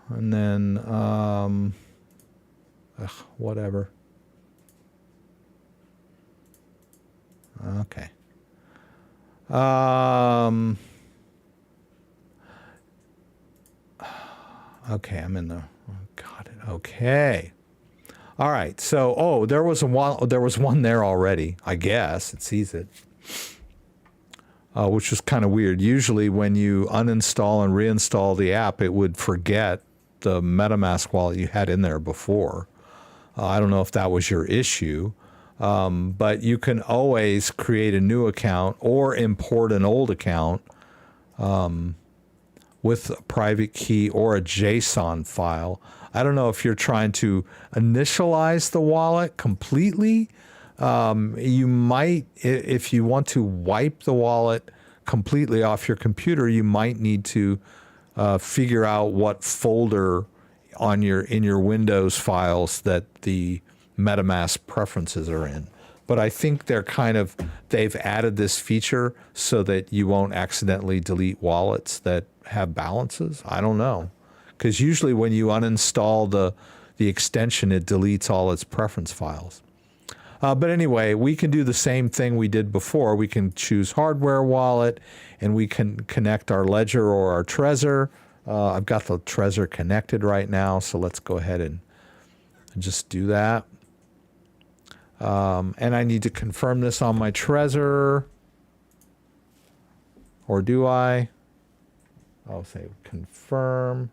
And then, whatever. Okay. Okay, I'm in the, got it. Okay. All right. So, there was one there already, I guess. It sees it. Which was kind of weird. Usually when you uninstall and reinstall the app, it would forget the MetaMask wallet you had in there before. I don't know if that was your issue, but you can always create a new account or import an old account with a private key or a JSON file. I don't know if you're trying to initialize the wallet completely. You might, if you want to wipe the wallet completely off your computer, you might need to figure out what folder in your Windows files that the MetaMask preferences are in. But I think they've added this feature so that you won't accidentally delete wallets that have balances. I don't know. Because usually when you uninstall the extension, it deletes all its preference files. But anyway, we can do the same thing we did before. We can choose hardware wallet, and we can connect our Ledger or our Trezor. I've got the Trezor connected right now, so let's go ahead and just do that. And I need to confirm this on my Trezor. Or do I? I'll say confirm.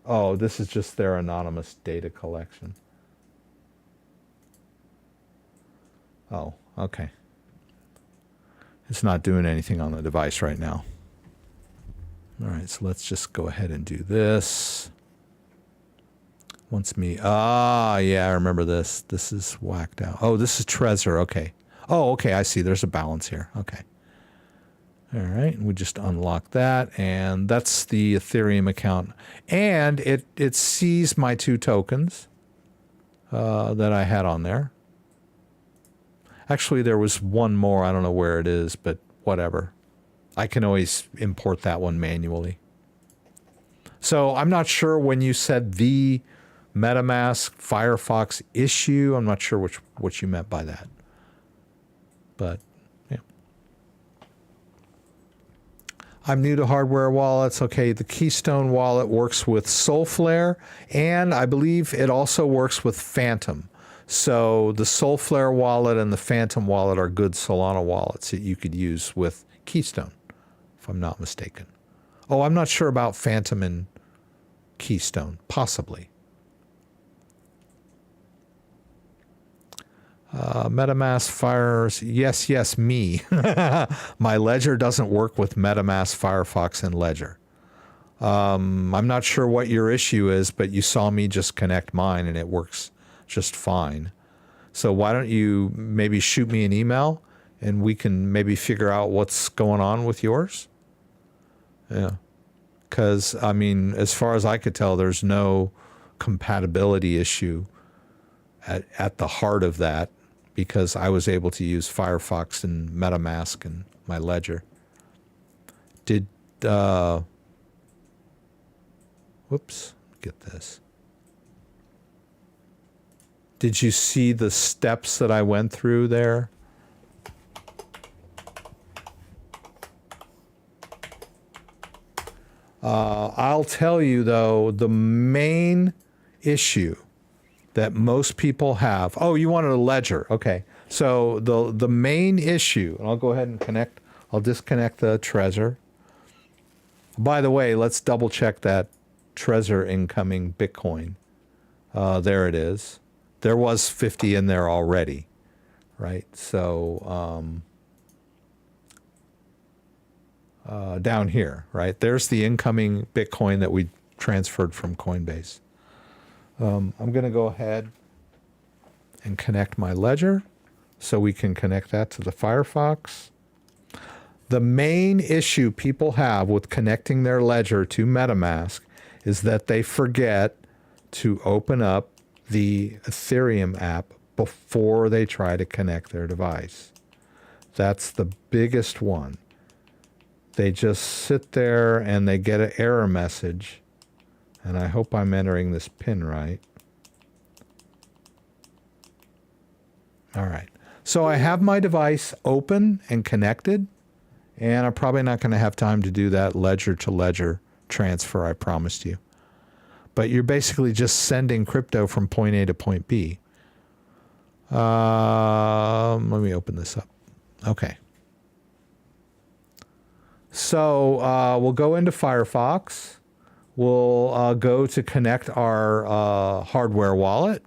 Oh, this is just their anonymous data collection. Oh, okay. It's not doing anything on the device right now. All right, so let's just go ahead and do this. Wants me. Ah, yeah, I remember this. This is whacked out. Oh, this is Trezor. Okay. Oh, okay. I see. There's a balance here. Okay. All right. We just unlock that, and that's the Ethereum account. And it sees my 2 tokens that I had on there. Actually, there was one more. I don't know where it is, but whatever. I can always import that one manually. So I'm not sure when you said the MetaMask Firefox issue. I'm not sure what you meant by that. But, yeah. I'm new to hardware wallets. Okay, the Keystone wallet works with Solflare, and I believe it also works with Phantom. So the Solflare wallet and the Phantom wallet are good Solana wallets that you could use with Keystone, if I'm not mistaken. Oh, I'm not sure about Phantom and Keystone. Possibly. MetaMask fires. Yes, me. My Ledger doesn't work with MetaMask, Firefox, and Ledger. I'm not sure what your issue is, but you saw me just connect mine and it works just fine. So why don't you maybe shoot me an email and we can maybe figure out what's going on with yours? Yeah. Because, I mean, as far as I could tell, there's no compatibility issue at the heart of that, because I was able to use Firefox and MetaMask and my Ledger. Whoops, get this. Did you see the steps that I went through there? I'll tell you, though, the main issue that most people have. Oh, you wanted a Ledger. Okay. So the main issue, and I'll go ahead and connect. I'll disconnect the Trezor. By the way, let's double check that Trezor incoming Bitcoin. There it is. There was 50 in there already, right? So down here, right? There's the incoming Bitcoin that we transferred from Coinbase. I'm going to go ahead and connect my Ledger so we can connect that to the Firefox. The main issue people have with connecting their Ledger to MetaMask is that they forget to open up the Ethereum app before they try to connect their device. That's the biggest one. They just sit there and they get an error message. And I hope I'm entering this PIN right. All right. So I have my device open and connected, and I'm probably not going to have time to do that ledger to ledger transfer I promised you. But you're basically just sending crypto from point A to point B. Let me open this up. Okay. So we'll go into Firefox. We'll go to connect our hardware wallet.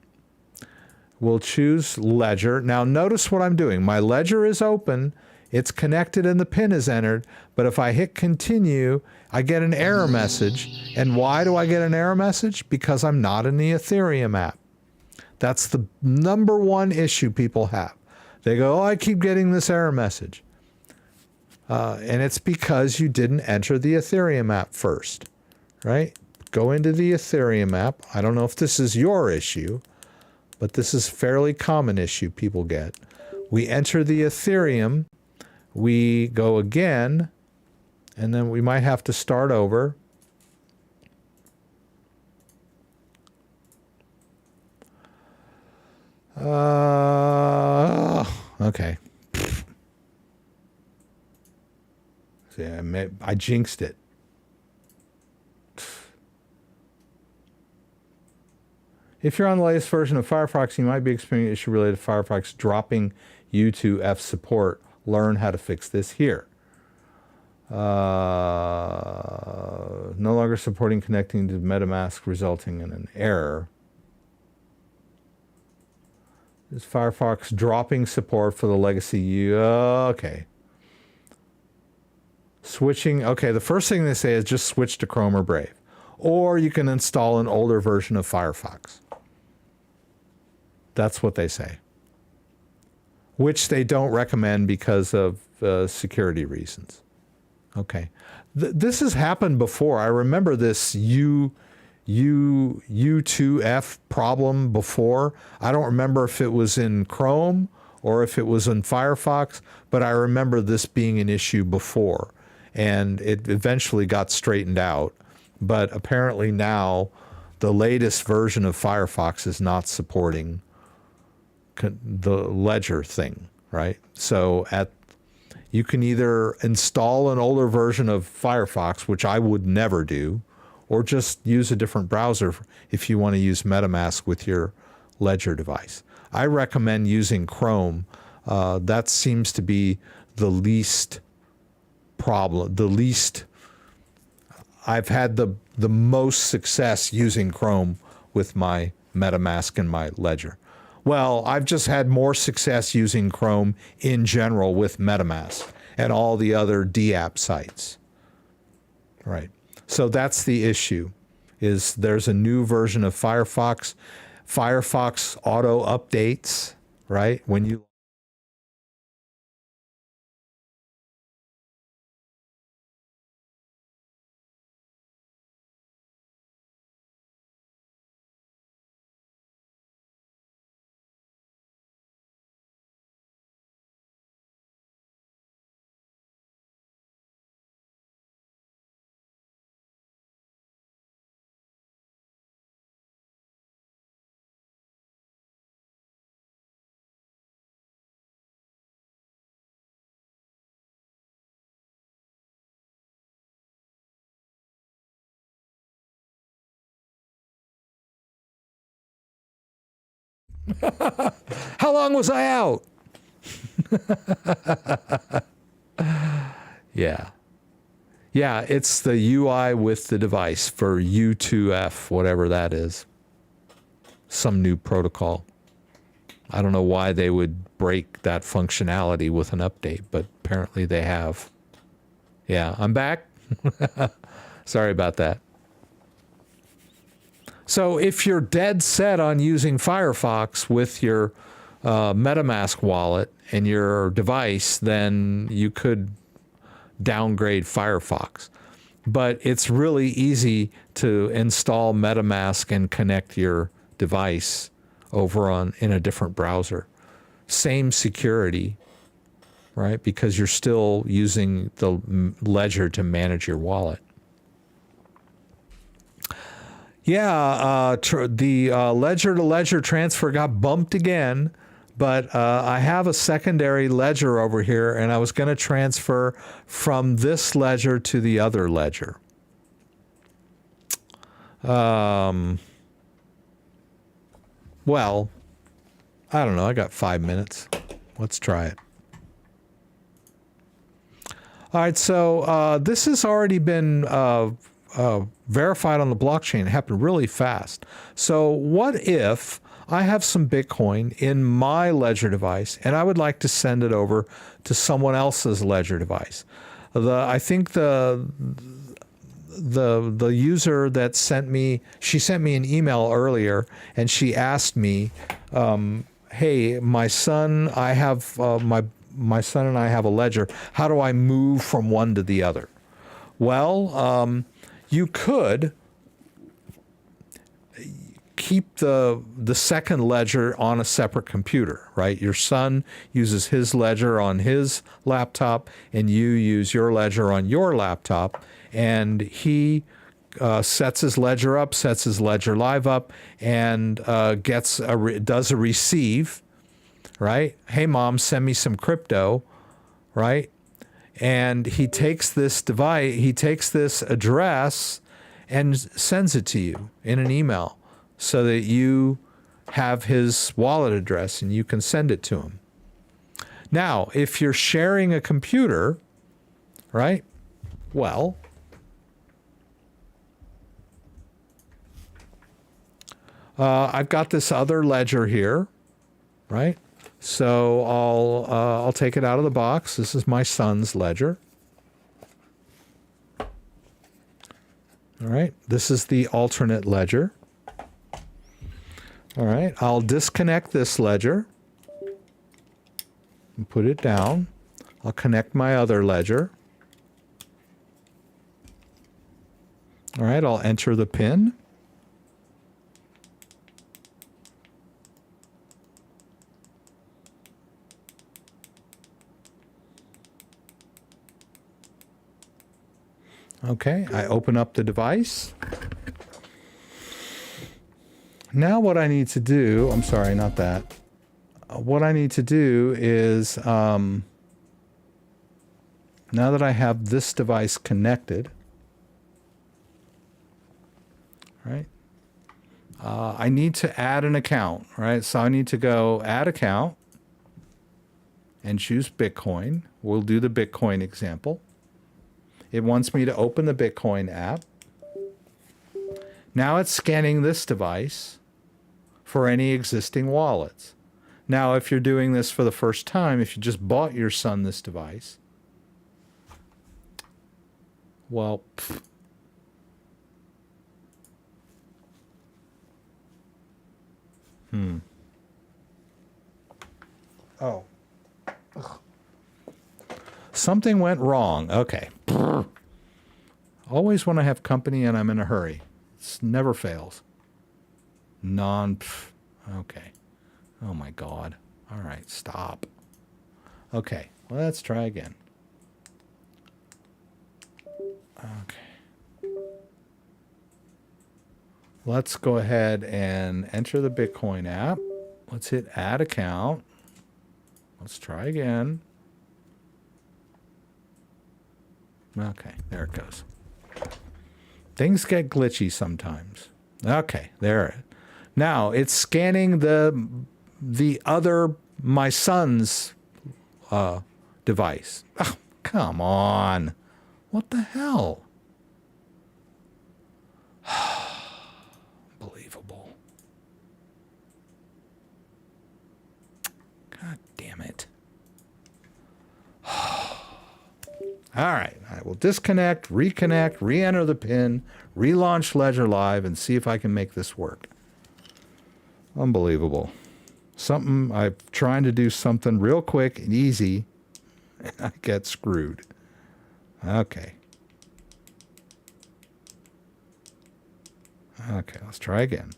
We'll choose Ledger. Now notice what I'm doing. My Ledger is open. It's connected and the PIN is entered. But if I hit continue, I get an error message. And why do I get an error message? Because I'm not in the Ethereum app. That's the number one issue people have. They go, oh, I keep getting this error message. And it's because you didn't enter the Ethereum app first, right? Go into the Ethereum app. I don't know if this is your issue, but this is a fairly common issue people get. We enter the Ethereum, we go again, and then we might have to start over. Okay. See, I jinxed it. If you're on the latest version of Firefox, you might be experiencing an issue related to Firefox dropping U2F support. Learn how to fix this here. No longer supporting connecting to MetaMask, resulting in an error. Is Firefox dropping support for the legacy U? Okay. Switching. Okay, the first thing they say is just switch to Chrome or Brave. or you can install an older version of Firefox. That's what they say, which they don't recommend because of security reasons. Okay. This has happened before. I remember this U2F problem before. I don't remember if it was in Chrome or if it was in Firefox, but I remember this being an issue before, and it eventually got straightened out. But apparently now the latest version of Firefox is not supporting the Ledger thing, right? So you can either install an older version of Firefox, which I would never do, or just use a different browser if you want to use MetaMask with your Ledger device. I recommend using Chrome. That seems to be the least problem, I've had the most success using Chrome with my MetaMask and my Ledger. Well, I've just had more success using Chrome in general with MetaMask and all the other DApp sites. Right. So that's the issue, is there's a new version of Firefox. Firefox auto updates, right? When you how long was I out? Yeah. Yeah, it's the UI with the device for U2F, whatever that is. Some new protocol. I don't know why they would break that functionality with an update, but apparently they have. Yeah, I'm back. Sorry about that. So if you're dead set on using Firefox with your MetaMask wallet and your device, then you could downgrade Firefox. But it's really easy to install MetaMask and connect your device over in a different browser. Same security, right? Because you're still using the Ledger to manage your wallet. Yeah, the Ledger to Ledger transfer got bumped again, but I have a secondary Ledger over here, and I was going to transfer from this Ledger to the other Ledger. Well, I don't know. I got 5 minutes. Let's try it. All right, so this has already been verified on the blockchain. It happened really fast. So what if I have some Bitcoin in my Ledger device and I would like to send it over to someone else's Ledger device? I think the user that sent me an email earlier, and she asked me, hey, my son and I have a Ledger. How do I move from one to the other? Well, you could keep the second Ledger on a separate computer, right? Your son uses his Ledger on his laptop, and you use your Ledger on your laptop, and he sets his Ledger up, sets his Ledger Live up, and does a receive, right? Hey, Mom, send me some crypto, right? And he takes this device, he takes this address and sends it to you in an email so that you have his wallet address and you can send it to him. Now, if you're sharing a computer, right? Well, I've got this other Ledger here, right? So I'll take it out of the box. This is my son's Ledger. All right, this is the alternate ledger. All right, I'll disconnect this ledger and put it down. I'll connect my other ledger. All right, I'll enter the PIN. Okay, I open up the device. Now what I need to do, I'm sorry, not that. What I need to do is, now that I have this device connected, right, I need to add an account, right? So I need to go add account and choose Bitcoin. We'll do the Bitcoin example. It wants me to open the Bitcoin app. Now it's scanning this device for any existing wallets. Now, if you're doing this for the first time, if you just bought your son this device, well, Oh. Ugh. Something went wrong. Okay. Always when I have company and I'm in a hurry. It never fails. Okay. Oh my God. All right, stop. Okay, well, let's try again. Okay. Let's go ahead and enter the Bitcoin app. Let's hit add account. Let's try again. Okay, there it goes. Things get glitchy sometimes. Okay, there. Now it's scanning the other, my son's device. Oh, come on. What the hell? Unbelievable. God damn it. All right, I will disconnect, reconnect, re-enter the PIN, relaunch Ledger Live, and see if I can make this work. Unbelievable. I'm trying to do something real quick and easy, and I get screwed. Okay. Okay, let's try again.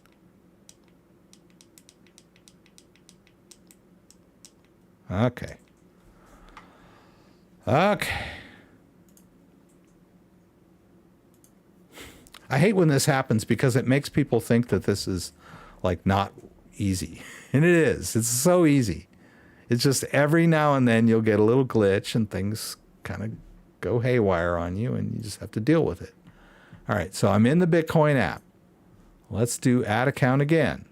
Okay. Okay. I hate when this happens because it makes people think that this is like not easy. And it is. It's so easy. It's just every now and then you'll get a little glitch and things kind of go haywire on you and you just have to deal with it. All right, so I'm in the Bitcoin app. Let's do add account again.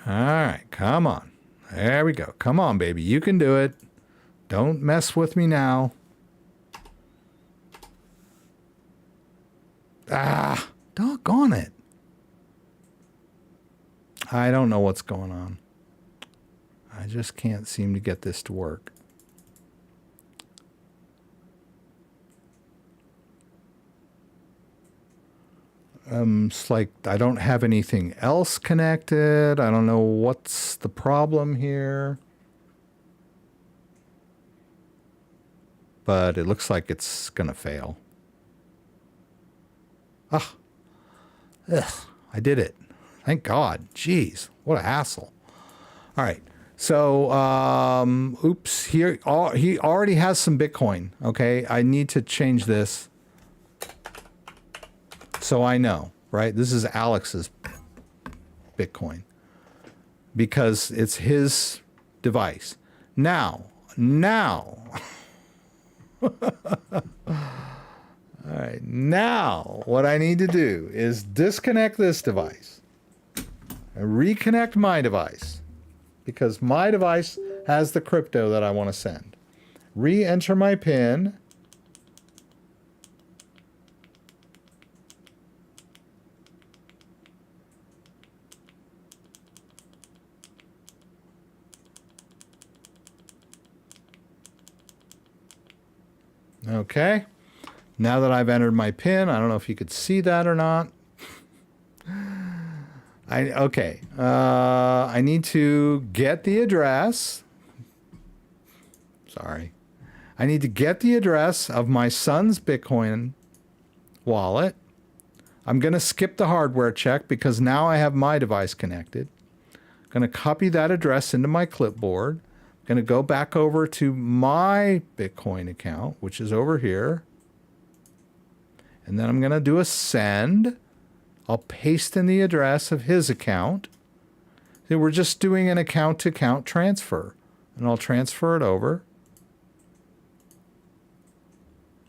All right, come on. There we go. Come on, baby. You can do it. Don't mess with me now. Ah, doggone it. I don't know what's going on. I just can't seem to get this to work. It's like I don't have anything else connected. I don't know what's the problem here. But it looks like it's going to fail. Ah. Ugh, I did it. Thank God. Jeez, what a hassle. All right. So, oops, here, he already has some Bitcoin. Okay. I need to change this. So I know, right? This is Alex's Bitcoin because it's his device. Now, all right, now what I need to do is disconnect this device and reconnect my device because my device has the crypto that I want to send. Re-enter my PIN. Okay. Now that I've entered my PIN, I don't know if you could see that or not. I need to get the address. Sorry. I need to get the address of my son's Bitcoin wallet. I'm going to skip the hardware check because now I have my device connected. I'm going to copy that address into my clipboard. I'm going to go back over to my Bitcoin account, which is over here. And then I'm going to do a send. I'll paste in the address of his account. So we're just doing an account-to-account transfer. And I'll transfer it over.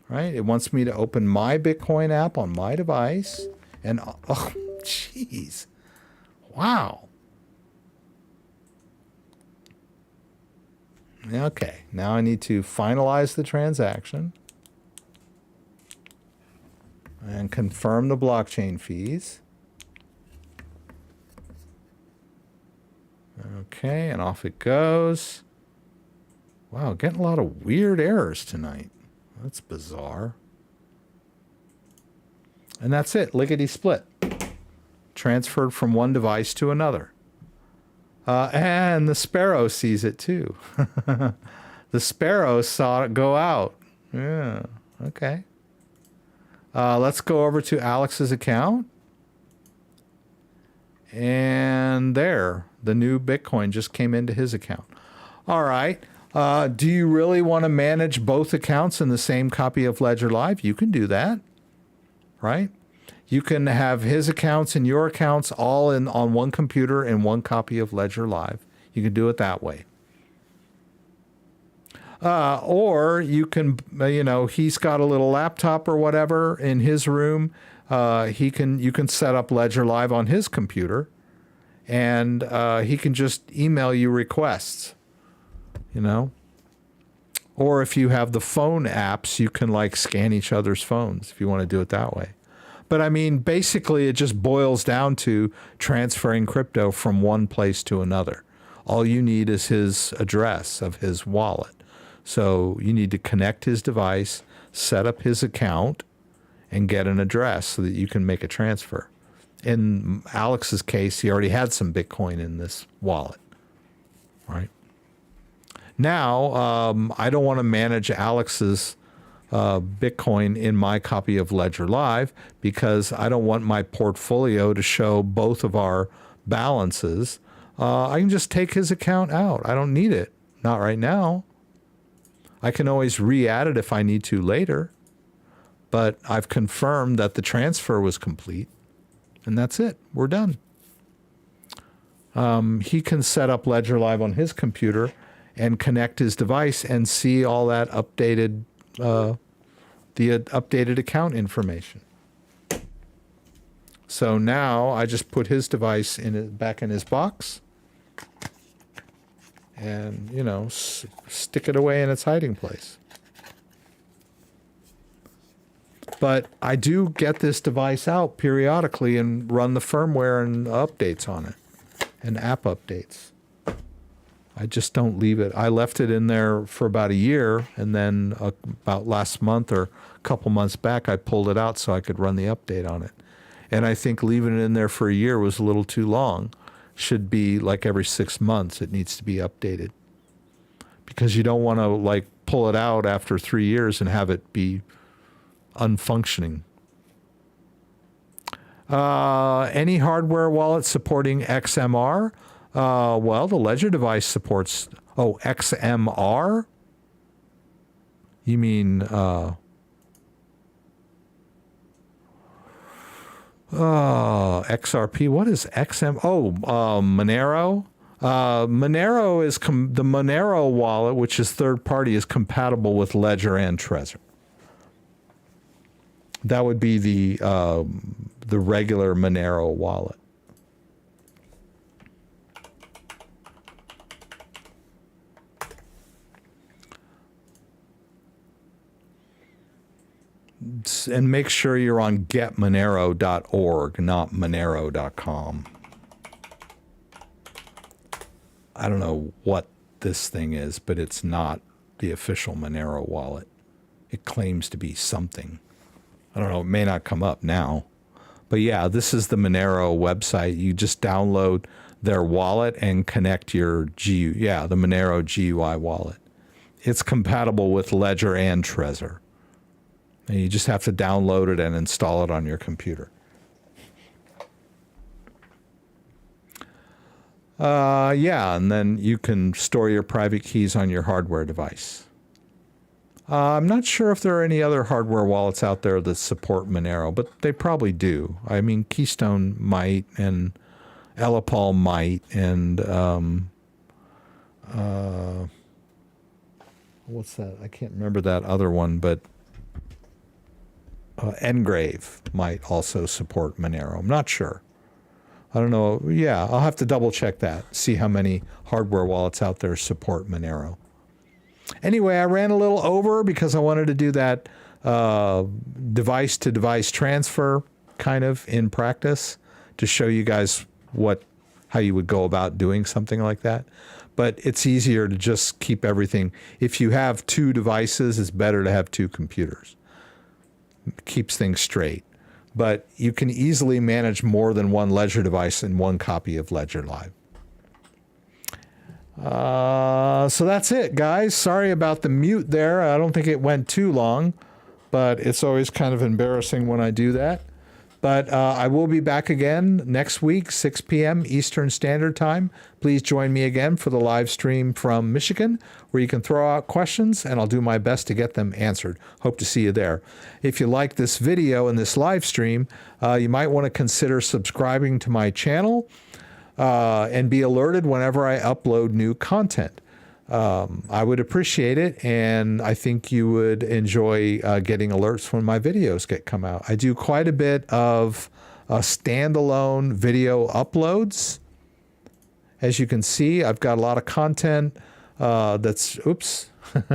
Right? It wants me to open my Bitcoin app on my device. And, oh, jeez. Wow. Okay. Now I need to finalize the transaction. And confirm the blockchain fees. Okay, and off it goes. Wow, getting a lot of weird errors tonight. That's bizarre. And that's it, lickety split. Transferred from one device to another. And the Sparrow sees it too. The Sparrow saw it go out. Yeah, okay. Let's go over to Alex's account. And there, the new Bitcoin just came into his account. All right. Do you really want to manage both accounts in the same copy of Ledger Live? You can do that, right? You can have his accounts and your accounts all on one computer in one copy of Ledger Live. You can do it that way. Or you can, he's got a little laptop or whatever in his room. You can set up Ledger Live on his computer, and he can just email you requests, Or if you have the phone apps, you can scan each other's phones if you want to do it that way. But I mean, basically, it just boils down to transferring crypto from one place to another. All you need is his address of his wallet. So you need to connect his device, set up his account, and get an address so that you can make a transfer. In Alex's case, he already had some Bitcoin in this wallet, right? Now, I don't want to manage Alex's Bitcoin in my copy of Ledger Live because I don't want my portfolio to show both of our balances. I can just take his account out. I don't need it. Not right now. I can always re-add it if I need to later, but I've confirmed that the transfer was complete, and that's it. We're done. He can set up Ledger Live on his computer and connect his device and see all that updated, the updated account information. So now I just put his device back in his box. And, stick it away in its hiding place. But I do get this device out periodically and run the firmware and updates on it, and app updates. I just don't leave it. I left it in there for about a year, and then about last month or a couple months back, I pulled it out so I could run the update on it. And I think leaving it in there for a year was a little too long. Should be every 6 months it needs to be updated, because you don't want to pull it out after 3 years and have it be unfunctioning. Any hardware wallet supporting XMR? Well, the Ledger device supports XMR? You mean XRP. What is XM? Monero. Monero is the Monero wallet, which is third party, is compatible with Ledger and Trezor. That would be the regular Monero wallet. And make sure you're on getmonero.org, not monero.com. I don't know what this thing is, but it's not the official Monero wallet. It claims to be something. I don't know. It may not come up now. But yeah, this is the Monero website. You just download their wallet and connect your the Monero GUI wallet. It's compatible with Ledger and Trezor. And you just have to download it and install it on your computer. And then you can store your private keys on your hardware device. I'm not sure if there are any other hardware wallets out there that support Monero, but they probably do. I mean, Keystone might, and Elipal might, and what's that? I can't remember that other one, but Engrave might also support Monero. I'm not sure. I don't know. Yeah, I'll have to double check that, see how many hardware wallets out there support Monero. Anyway, I ran a little over because I wanted to do that device-to-device transfer kind of in practice to show you guys how you would go about doing something like that. But it's easier to just keep everything. If you have two devices, it's better to have two computers. It keeps things straight. But you can easily manage more than one Ledger device in one copy of Ledger Live. So that's it, guys. Sorry about the mute there. I don't think it went too long, but it's always kind of embarrassing when I do that. But I will be back again next week, 6 p.m. Eastern Standard Time. Please join me again for the live stream from Michigan, where you can throw out questions, and I'll do my best to get them answered. Hope to see you there. If you like this video and this live stream, you might want to consider subscribing to my channel and be alerted whenever I upload new content. I would appreciate it, and I think you would enjoy getting alerts when my videos come out. I do quite a bit of standalone video uploads. As you can see, I've got a lot of content that's, I've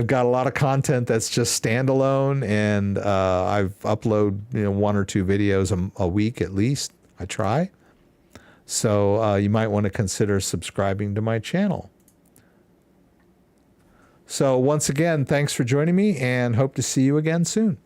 got a lot of content that's just standalone, and I've upload one or two videos a week at least. I try. So you might want to consider subscribing to my channel. So once again, thanks for joining me, and hope to see you again soon.